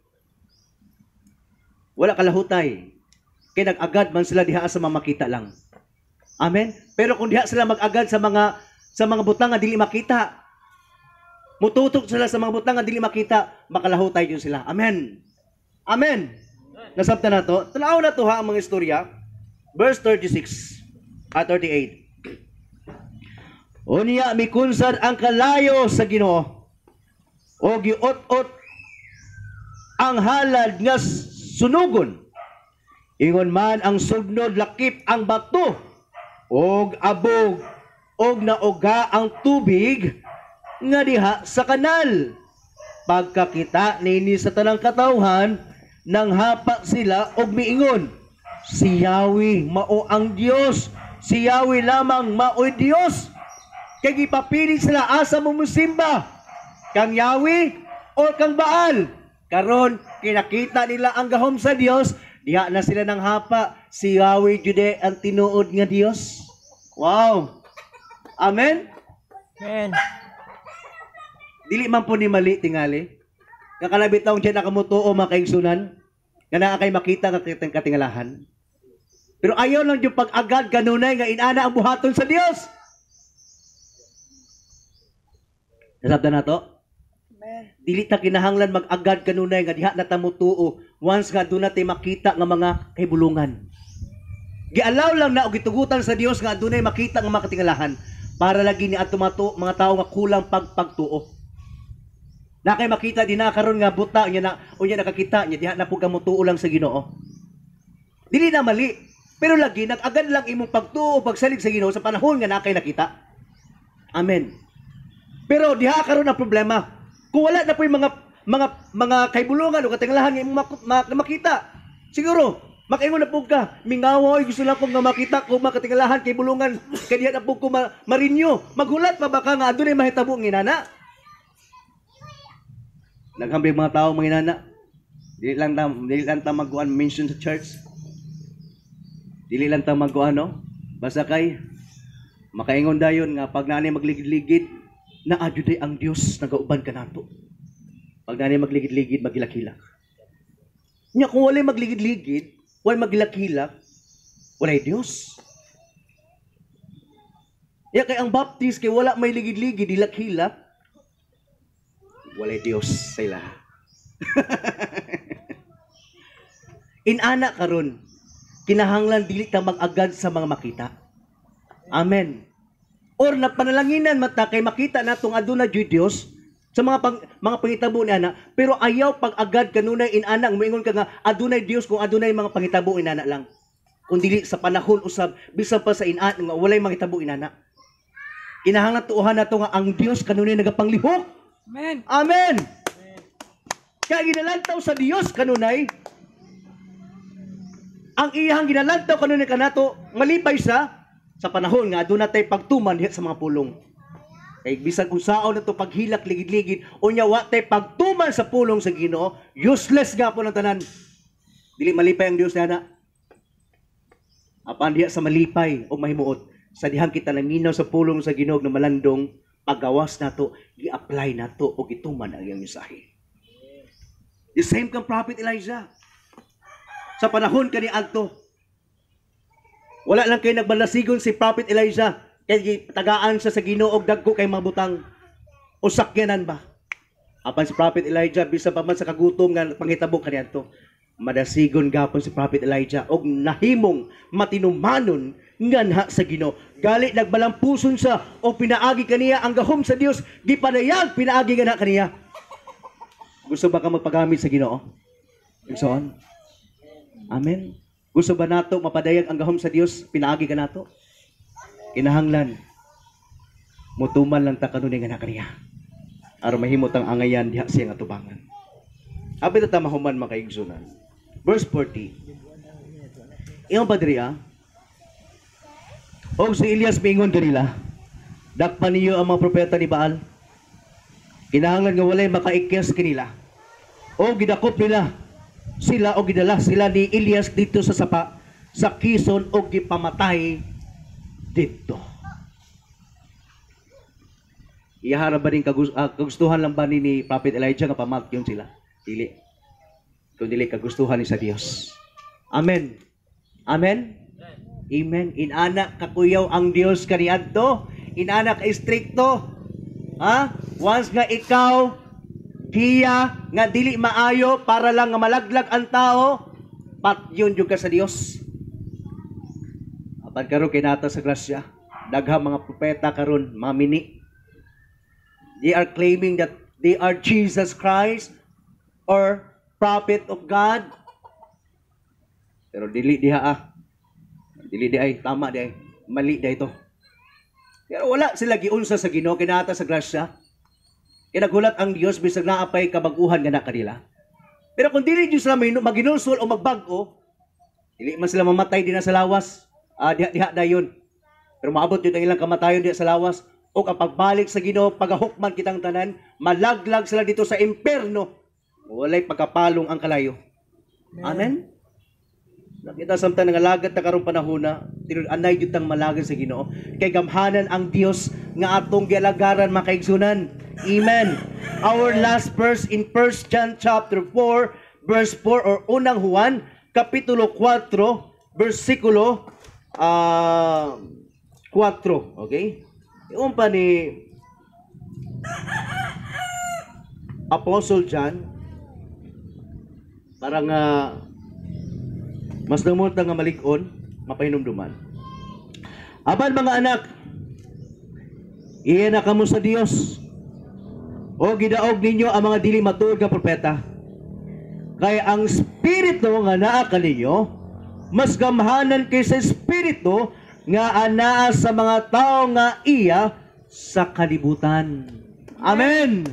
wala kalahutay. Kay nag-agad man sila diha sa mga makita lang. Amen. Pero kung diha sila mag-agad sa mga butang nga dili makita, mututok sila sa mga butang nga dili makita, makalahutay yun sila. Amen. Amen. Nasabta na to. Tanaw na to ha ang mga istorya. Verse 36 at 38. Unya mikunsad ang kalayo sa Ginoo o giot-ot ang halad nga sunugon. Ingon man ang sugnod lakip ang bato og abog og naoga ang tubig nga diha sa kanal. Pagkakita nini sa tanang katawhan nang hapa sila og miingon, si Yahweh mao ang Dios, si Yahweh lamang mao'y Dios. Kay gipapili sila asa mo musimba, kang Yahweh o kang Baal. Karon kinakita nila ang gahom sa Dios, diha na sila nang hapa, si Yahweh Jude ang tinuod nga Dios. Wow. Amen. Amen. Dili man po ni mali tingali. Kakalabit taong diyan nakamutuo makaigsunan. Nga naa kay makita nga katingalahan. Pero ayaw lang yung pag-agad kanunay nga inana ang buhaton sa Dios. Nasabtan na to? Dili ta kinahanglan mag-agad kanunay nga diha na ta mutuo once nga doon natin makita nga mga kahibulungan. Gialaw lang na og gitugutan sa Dios nga adunay makita nga mga katingalahan para lagi ni ato mga tao nga kulang pagtuo. Na kay makita din na karon nga buta unya nakakita nya diha na pud ka mutuo lang sa Ginoo. Dili na mali, pero lagi nag-agad lang imong pagtuo pagsalig sa Ginoo sa panahon nga nakay nakita. Amen. Pero diha karon ang problema. Kung wala na po yung mga kaibulungan o katingalahan nga imong makita, siguro, makaingon na po ka, mingawoy, gusto lang kong makita kung makatingalahan, kaibulungan, kaya na po ko marinyo. Maghulat pa baka nga, doon ay mahitabo ng inana. Naghambing mga tao mga inana. Dili lang ta magkuhan mention sa church. Dili lang ta magkuhan, no? Basta kay, makaingon dayon nga, pag nanay magligid-ligid, na adyuday ang Dios nagauban ka nato. Pag nanay magligid-ligid, magilak-hilak. Nya kung walay magligid-ligid, walay magilak-hilak, walay Dios. Ya kay ang baptist kay wala may ligid-ligid, dilak-hilak, walay Dios sa ila. Inana karon, kinahanglan dili ta mag-agad sa mga makita. Amen. Or napanalanginan mata kay makita natong aduna jud Dios sa mga pangitabo ni ana, pero ayaw pag-agad kanunay inana moingon ka nga adunay Dios kung adunay mga pangitabo inana lang. Kung dili sa panahon usab bisan pa sa inana nga walay mangitabo inana. Kinahanglan tuuhan nato nga ang Dios kanunay nagapanglihok. Amen. Amen. Kaya ginalantaw sa Dios kanunay ang iyang ginalantaw kanunay kanato malipay sa panahon nga aduna tay pagtuman diha sa mga pulong. Kay bisag unsaon nato paghilak ligid-ligid unya wa tay pagtuman sa pulong sa Ginoo, useless gapon ang tanan. Dili malipay ang Dios nana. Apan diha sa malipay o mahimuot sa dihang kita naminaw sa pulong sa Ginoo na malandong pagawas nato, gi-apply nato o gituman ang iyang mensahe. The same kang Prophet Elijah. Sa panahon kani adto, wala lang kay nagbalasigon si Prophet Elijah kay tagaan siya sa Ginoo og dagko kay mabutang o sakyanan ba. Apan si Prophet Elijah bisan pa man sa kagutom nga panghitabo kaniadto, madasigon gapon si Prophet Elijah og nahimong matinumanon nganha sa Ginoo. Gali nagbalampuson siya o pinaagi kaniya ang gahom sa Dios, gipanayag pinaagi nga kaniya. Gusto ba ka magpagamit sa Ginoo? Igsoon. Amen. Gusto ba nato mapadayag ang gahom sa Dios? Pinaagi ka nato? Kinahanglan. Mutuman lang ta kanunay nga kaniya. Aron mahimot ang angayan diha siya nga tubangan. Abi ta mahuman makaigsunan. Verse 40. Iyong padriya. Og si Elias mingon kanila, dakpan niyo ang mga propeta ni Baal. Kinahanglan nga walay makaikyas kanila. O gidakop nila sila o gidala sila ni Elias dito sa sapa sa Kison o gipamatay dito. Iyahara ba rin kagustuhan lang ba ni Prophet Elijah nga pamatyon sila? Dili. Kung dili kagustuhan ni sa Dios. Amen. Amen. Amen. Inana kakuyaw ang Dios kaniadto. Inana ka stricto. Ha? Once nga ikaw hiya nga dili maayo para lang nga malaglag ang tao, patyon jud ka sa Dios. Apan karon kay nata sa grasya, daghang mga propeta karon mga mini. They are claiming that they are Jesus Christ or prophet of God. Pero dili diha Dili di ay tama di ay mali di ito. Pero wala sila giunsa sa Ginoo kay nata sa grasya. Kinagulat ang Dios bisag naapay kabaguhan nga na kanila. Pero kung dili Dios sila maginulsol o magbag-o, dili man sila mamatay din sa lawas. Diha dayon. Pero maabot yun ang ilang kamatayon diha sa lawas. O ang pagbalik sa Ginoo, pagahukman kitang tanan, malaglag sila dito sa imperno. Walay pagkapalong ang kalayo. Amen? Nakita samtang nangalagat na karong panahona, anay jud tang malagad sa Ginoo. Kay gamhanan ang Dios nga atong gialagaran makaigsunan. Amen. Our last verse in 1 John chapter 4 verse 4 or unang Juan kapitulo 4 versikulo 4. Okay? Yung pa ni Apostle John, parang mas namot nga malig-on, mapahinumduman. Aban mga anak, iyan na kamo sa Dios, o gidaog ninyo ang mga dili matuod nga propeta. Kaya ang Espiritu nga naa kaninyo, mas gamhanan kaysa Espiritu nga anaa sa mga tao nga iya sa kalibutan. Amen.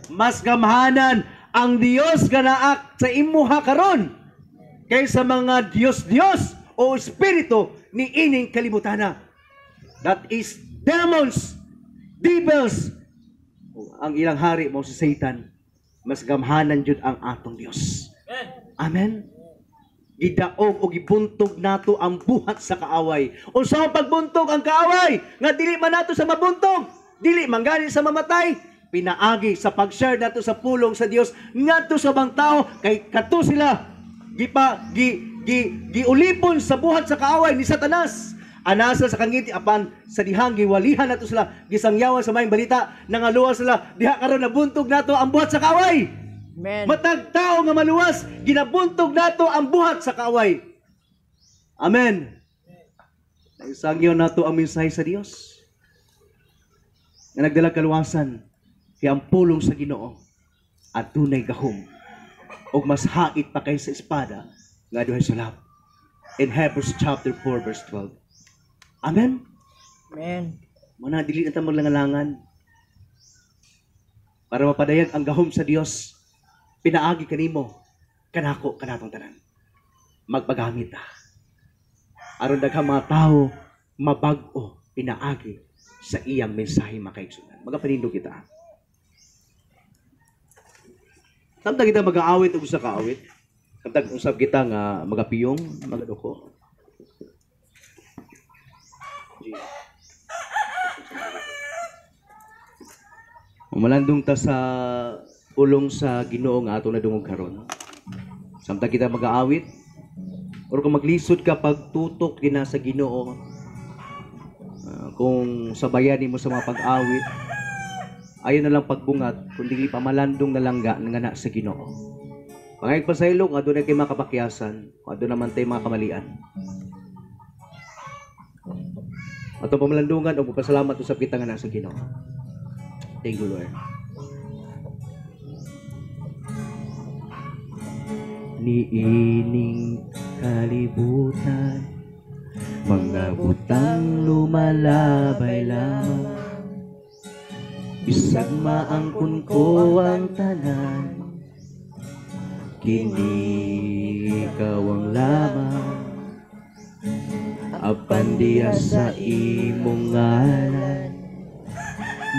Mas gamhanan ang Dios nga naa sa imuha karon kaysa mga Dios o Espiritu ni ining kalibutana. That is demons, devils. Ang ilang hari mo si Satan, mas gamhanan jud ang atong Dios. Amen. Gidaog o gibuntog nato ang buhat sa kaaway. Unsa ang pagbuntog ang kaaway? Nga dili man nato sa mabuntog, dili man gani sa mamatay. Pinaagi sa pag-share nato sa pulong sa Dios ngadto sa bang tao kay kato sila giulipon sa buhat sa kaaway ni Satanas. Anasa sa kangiti apan sa dihang giwalihan nato sila, gisangyawan sa maayong balita, nangaluwas sila diha karon nabuntog nato ang buhat sa kaaway. Amen. Matag tao nga maluwas, ginabuntog nato ang buhat sa kaaway. Amen. Naisangyaw nato ang mensahe sa Dios nga nagdala kaluwasan kay ang pulong sa Ginoo at tunay gahom ug mas hait pa kay sa espada nga duhay sulab. In Hebrews chapter 4 verse 12. Amen. Amen. Muna dili na ta maglangalangan para mapadayag ang gahom sa Dios. Pinaagi kanimo, kanako, kanatong tanan. Magpagamit ta. Aron daghang mga tao mabag-o pinaagi sa iyang mensahe makaigsunan. Magapanindog kita. Samtang kita mag-aawit o sa kaawit, samtang usab kita nga magapiyong, magaduko. Umalandong ta sa ulong sa Ginoo nga atong nadungog karon. Samtang kita mag-aawit or kung maglisod ka pagtutok gina sa Ginoo, kung sabayan mo sa mga pag-awit, ayon na lang pagbungat kundi pamalandong nalangga nga na sa Ginoo. Pangayag pasaylo kung adunay kay makapakyasan, kung adunay naman tay mga kamalian. Ato pamalandungan o pasalamat usab kita nga na sa Ginoo. Thank you, Lord. Niining kalibutan, mga butang lumalabay lang. Bisag maangkon ko ang tanan, kini ikaw ang lamang. Apan diya sa imong ngalan,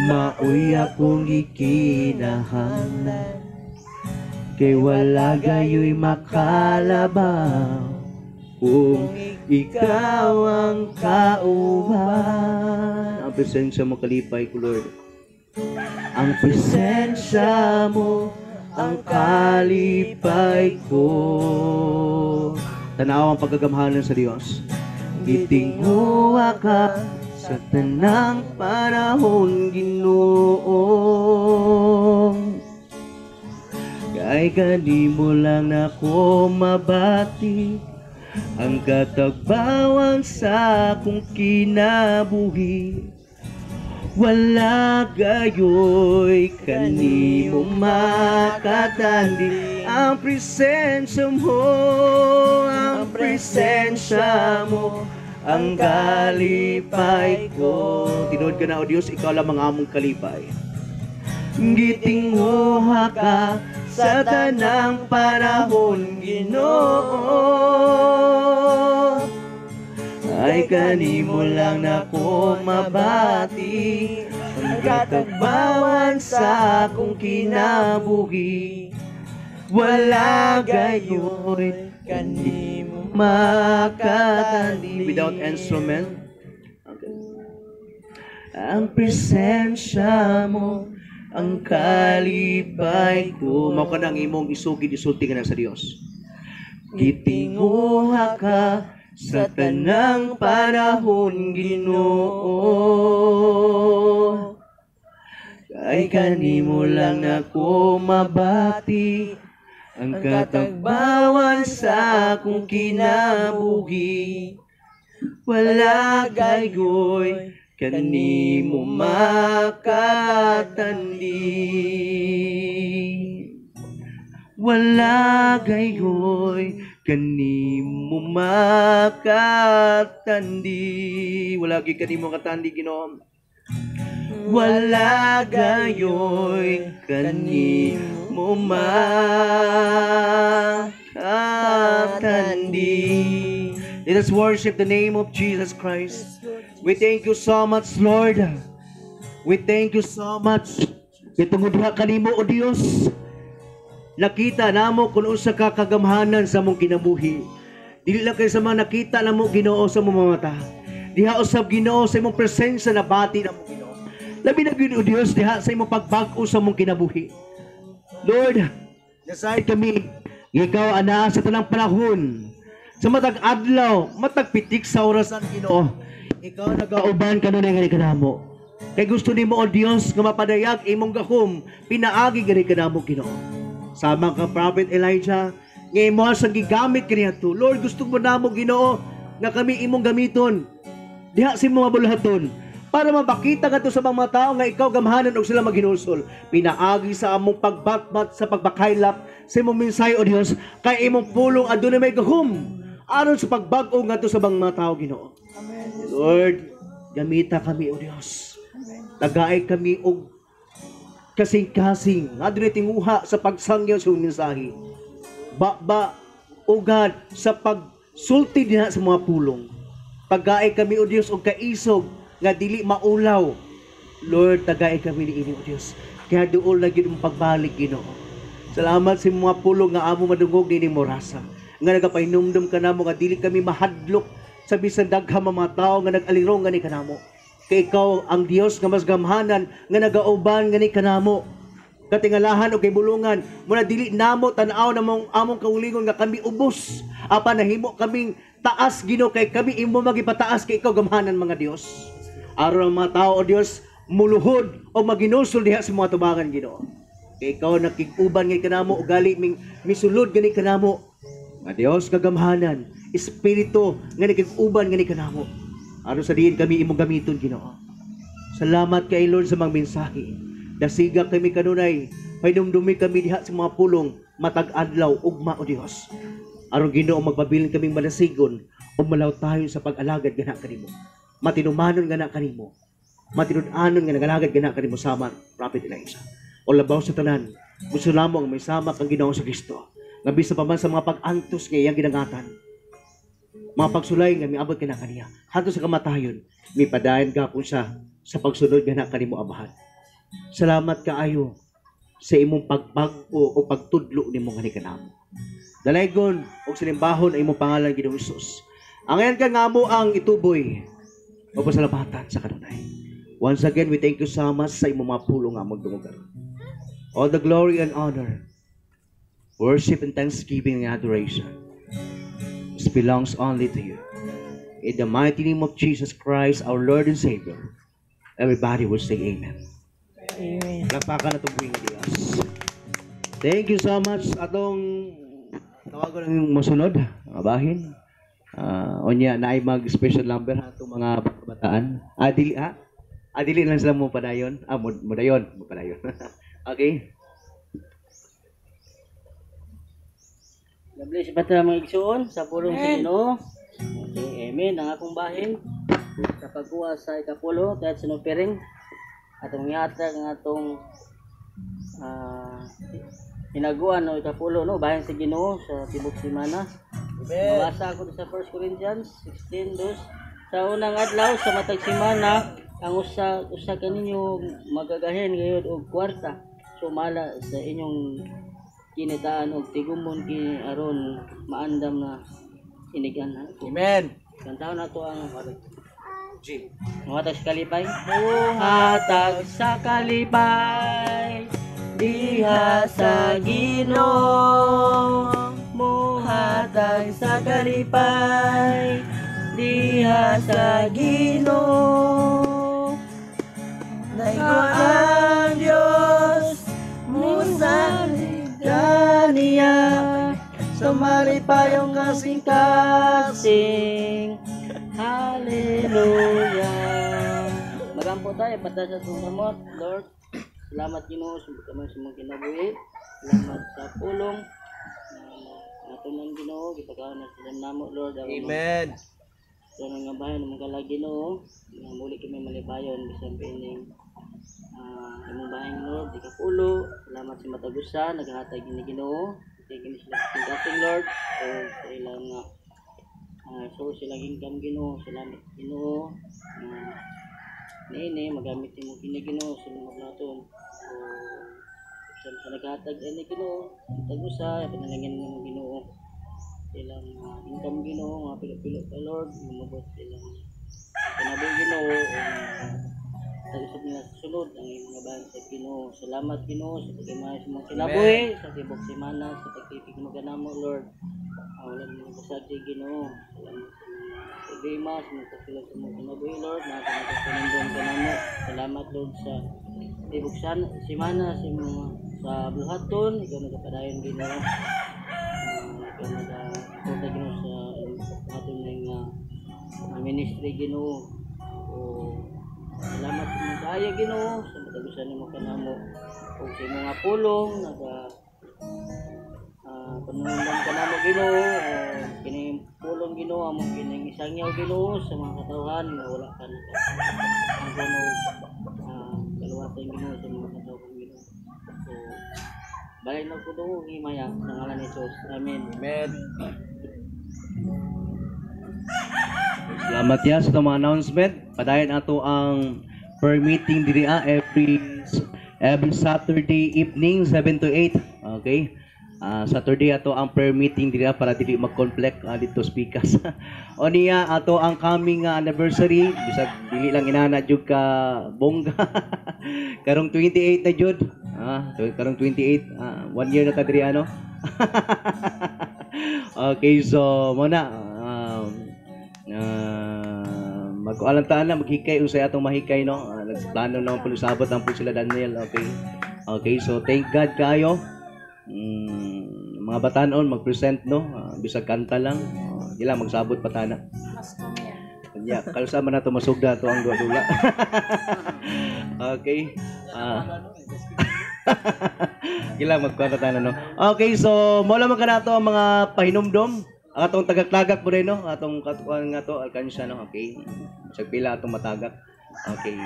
maoy akong ikinahanglan. Kay wala gayo'y makalabaw kung ikaw ang kauban. Ang presensya mo kalipay ko, Lord. Ang presensya mo ang kalipay ko. Tanaw ang pagkagamhanan sa Diyos. Gitinguha ka sa tanang panahon, Ginoo. Kay kanimo lang nako mabati ang katagbawang sa akong kinabuhi. Wala gayoy kanimo makatandi ang presensya mo, ang presensya mo ang kalipay ko. Tinuod ka na, O Diyos, ikaw lang ang among kalipay. Gitinguha ka sa tanang panahon, Ginoo. Ay kanimo lang nako mabati ang katagbawan sa akong kinabuhi. Wala gayon kanimo makatandi. Without instrument, okay. Ang presensya mo ang kalipay ko. Mao ka nang imong isugid isulti ka na sa Dios. gitinguha ka sa tanang panahon, Ginoo. Kay kanimo lang ako mabati ang katagbawan sa akong kinabuhi. Wala gaygoy kanimo makatandi. Wala gaygoy kanimo makatandi. Wala gay kanimo katandi, Ginoo. Wala gayoy kanimo makatandi. Let us worship the name of Jesus Christ. We thank you so much, Lord. We thank you so much. Itungod ha kanimo, O Dios. Nakita namo kung usa ka kagamhanan sa mong kinabuhi. Dili lang kay sa mga nakita namo, Ginoo, sa mong mga mata. Diha usab, Ginoo, sa imong presensya na bati namo, Ginoo. Labi na Ginoo Dios diha sa imong pagbag-o sa mong kinabuhi. Lord, nasayod kami, ikaw ana sa tanang panahon. Sa matag adlaw, matag pitik sa orasan, Ginoo. Ikaw nagauban kanunay nga kanamo. Kay gusto nimo, O Dios, nga mapadayag imong gahom, pinaagi gani kanamo, Ginoo. Sama ka Prophet Elijah, nga imo sa gigamit kaniadto. Lord, gusto mo namo, Ginoo, nga kami imong gamiton. Diha sa imong mabulhaton para mabakita kadto sa mga tao nga ikaw gamhanan og sila maghinulsol. Pinaagi sa among pagbatbat sa pagbakaylap sa imong mensahe, O Dios, kay imong pulong adunay may gahom aron sa pagbag-o ngadto sa mga tao, Ginoo. Lord, gamita kami, O Dios. Tagaay kami og kasing-kasing adunay tinguha sa pagsangyaw sa mensahe. Ba ugad sa pagsulti diha sa mga pulong. Tagaay kami, O Dios, og kaisog nga dili maulaw. Lord, tagaay kami niini, O Dios. Kaya duol na gyud ang pagbalik, Ginoo. Salamat sa mga pulong nga amo madungog nini morasa. Nga nagapainumdum kanamo nga dili kami mahadlok sa bisan daghang mga tao nga nag-alirong ngani kanamo. Kay ikaw ang Dios nga mas gamhanan nga nagauban ngani kanamo. Katingalahan o kay bulungan muna dili namo tan-aw namong among kaulingon nga kami ubos. Apan nahimo kaming taas, Ginoo, kay kami imo magipataas kay ikaw gamhanan, mga Dios. Aron ang mga tao, O Dios, muluhod o maginulsol diha sa mga tubangan, Ginoo. Kay ikaw nakig-uban ngani kanamo ugali ming misulod gani kanamo. Mga Dios kagamhanan, espiritu nga nakig-uban ngani kanamo. Aron sa diin kami imong gamiton, Ginoo. Salamat kay Lord sa mga mensahe. Dasiga kami kanunay, painumdumi kami diha sa mga pulong matag adlaw ugma, O Dios. Aron, Ginoo, magpabilin kaming manasigon o malaw tayo sa pag-alagad gana kanimo. Matinumanon gana kanimo. Matinud-anon nga nagalagad gana kanimo sama Prophet Elijah. O labaw sa tanan, gusto lamang may sama kang Ginoo sa Kristo. Nga bisa pa man sa mga pag-antos nga iyang ginangatan. Mga pagsulay nga miabot ka na kaniya. Hanto sa kamatayon, may padayon gapon siya sa pagsunod nga na kanimo, Amahan. Salamat kaayo sa imong pagbago o pagtudlo nimo nga ni kanamo. Dalaygon og sinimbahon ay imong pangalan, Ginoong Hesus. Ang ayan ka nga mo ang ituboy o pasalamatan sa kanunay. Once again, we thank you so much sa imong mga pulong nga magdungogan. All the glory and honor, worship and thanksgiving and adoration, this belongs only to you. In the mighty name of Jesus Christ, our Lord and Savior, everybody will say Amen. Amen. Lapakan na itong buwing Diyos. Thank you so much. Atong tawagan ng masunod, mga bahin. Onya na ay mag-special number ha itong mga bataan. Dili lang sila mo padayon. Mo padayon. Okay. God bless pa ito mga igsoon sa pulong sa Ginoo. Okay, amen. Ang akong bahin sa pagkuha sa ikapulo kahit sinupiring atong yatag ng atong hinaguan o ikapulo, no? Bahin sa Ginoo sa tibok semana. Mabasa ako sa 1 Corinthians 16:2. Sa unang adlaw sa matag semana ang usa kaninyo magagahin gayud og kwarta sumala sa inyong kinitaan og tigumon kini aron maandam na inigan. Amen. Kantaon na to ang G. Muhatag sa kalipay. Muhatag sa kalipay diha sa Ginoo. Muhatag makalipay diha sa Ginoo. Naingon ang Dios musa niya sumalipay ang kasing-kasing. Hallelujah. Magampo tayo pada sa susamot, Lord. Salamat Ginoo sa kamay sa mga kinabuhi. Salamat sa pulong. Natunan Ginoo, gipakaon na sa namo Lord. Amen. So nga bahay ng mga kalagi Ginoo, nga muli kami malipayon bisan pining imong bahay Lord, ikapulo. Salamat sa matagusa naghatag ni Ginoo. Kini sila tingkating Lord. So sa ilang so silang income Ginoo. Salamat Ginoo. Nini magamit mo kini Ginoo sa mga naton. So sa naghatag ani Ginoo, tagusa panalangin mo Ginoo. Silang income Ginoo, mga pilo-pilo ka Lord, lumabot silang kinabuhi Ginoo. Tagisod nila sa sunod ang mga bayan sa Ginoo. Salamat Ginoo sa pagkimay sa mga kinabuhi sa tibok semana sa pagtipig mo ganamo Lord. Wala mo basag sa Ginoo. Salamat sa mga problema sa mga kapilang sa mga kinabuhi Lord. Nakapagpapanandong ganamo. Salamat Lord sa tibok semana sa mga sa buhaton. Ikaw nagpadayon Ginoo. Ikaw nagpunta Ginoo sa ating mga ministry Ginoo. Salamat sa mga kaya Ginoo sa matagusan mo kanamo ug sa mga pulong panundan kanamo Ginoo kini pulong Ginoo among kining isangyaw Ginoo sa mga katawhan nga wala ka ang kuno kaluwatan Ginoo sa mga katawhan Ginoo. So balay na ko do himaya sa ngalan ni Jesus. Amen. Amen. Salamat ya sa itong mga announcement. Padayon ato ang prayer meeting diri every Saturday evening 7 to 8. Okay? Saturday ato ang prayer meeting diri para dili mag-conflict dito speakers. O niya ato ang coming anniversary bisag dili lang inana jud ka bongga. Karong 28 na jud. Karong 28 1 year na ta diri ano. Okay, so muna mag-alantaan na maghikay usay atong mahikay no. Nagplano na pulo sabot ang pulo sila Daniel. Okay. Okay, so thank God kayo. Mga batanon mag-present no. Bisag kanta lang. Dila magsabot patana. Ya, kalau sama na to masugda to ang dula. Okay. Gila magkakata na no. Okay, so mo lang magkanato ang mga pahinumdom. Ang atong tagak-tagak po rin, no? Atong katuan nga to, alkansya, no? Okay. Sa pila atong matagak. Okay.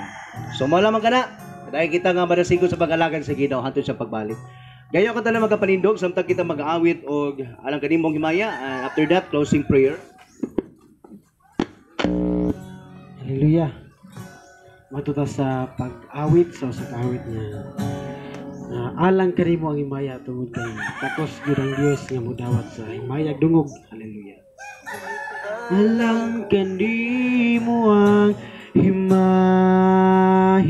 So, malaman ka na. Dahil kita nga marasigo sa pag-alagan sa Ginoo hantod sa pagbalik. Gayo ka tayo magkapanindog, samtang kita mag-aawit o alang kanimong himaya. And after that, closing prayer. Hallelujah. Matuta sa pag-awit, sa kaawit niya. Alang kanimo ang himaya tungod kay takos gyud ang Dios nga modawat sa himaya dungog. Hallelujah. Alang kanimo ang himaya.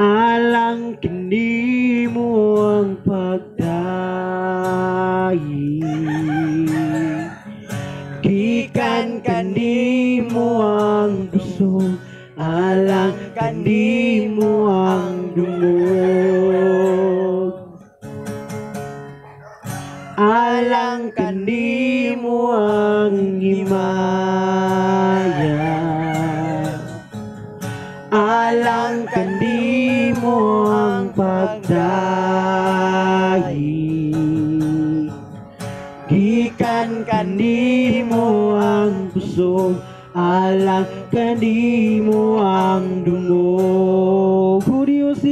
Alang kanimo ang pagdayi. Gikan kanimo ang gusto. Alang kanimo ang dungog. Alang kanimo ang himaya. Alang kanimo ang pagdahi. Gikan kanimo ang pusong. Alang kanimo ang dungog. O Diyos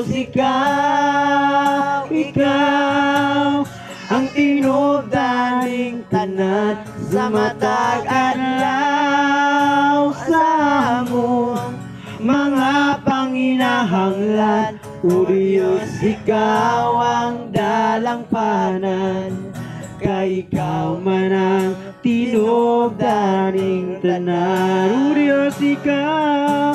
ikaw, ikaw ang tinubdaning tanan sa matag adlaw sa among mga panginahanglan. O Diyos ikaw ang dalang panan, kay ikaw man ang tinubdaning tanan. O Diyos ikaw,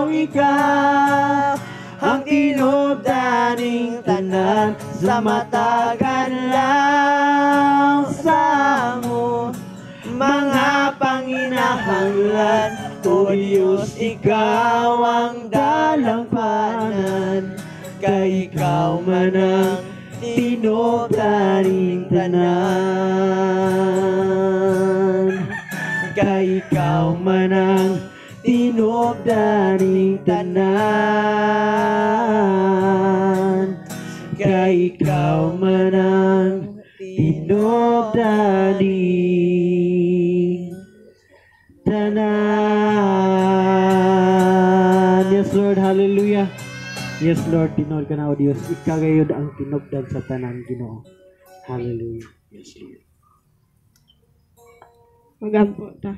ikaw ang tinubdaning matagan lang sa mo mga panginahanglan. O Diyos, ikaw ang dalampanan, kay ikaw man ang tinubdaring tanan, kay ikaw man ang tinubdaring tanan, kay ikaw man ang tinubdaring tanan. Yes, Lord. Hallelujah. Yes, Lord. Tinod ka na, O Diyos. Ikagayod ang tinubdan sa tanan, Ginoo. Hallelujah. Yes, Lord. Magampo ta.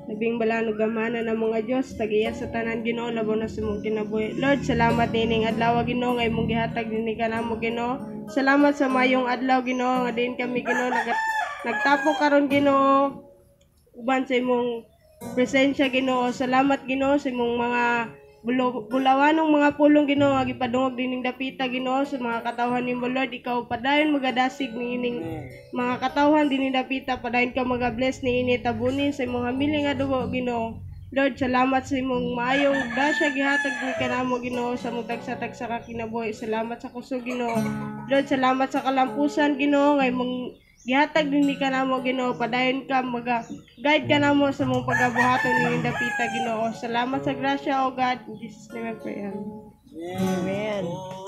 Labing balanog gamana na mga Diyos, tagiya sa tanan Ginoo, labaw na sa mong kinabuhi. Lord, salamat nining adlaw Ginoo, ngay mong gihatag nini ka namo Ginoo. Salamat sa mayong adlaw Ginoo, nga din kami Ginoo nagtapo karon Ginoo. Uban sa imong presensya Ginoo. Salamat Ginoo sa imong mga bulawanong mga pulong Ginoo, nga gipadungog dining dapita Ginoo sa mga katawhan nimo Lord. Ikaw padayon magadasig niining mga katawhan dining dapita, padayon ka magabless niini tabunin sa imong hamili nga dugo Ginoo. Lord, salamat sa imong maayong grasya gihatag ni kanamo Ginoo sa mong tagsa-tagsa ka kinabuhi. Salamat sa kusog Ginoo. Lord, salamat sa kalampusan Ginoo, ngay mong gihatag din ni kanamo Ginoo, padayon ka maga-guide ka namo sa mong pagabuhaton ni dapita Ginoo. Salamat sa grasya, O God. In Jesus' name I pray. Amen. Amen.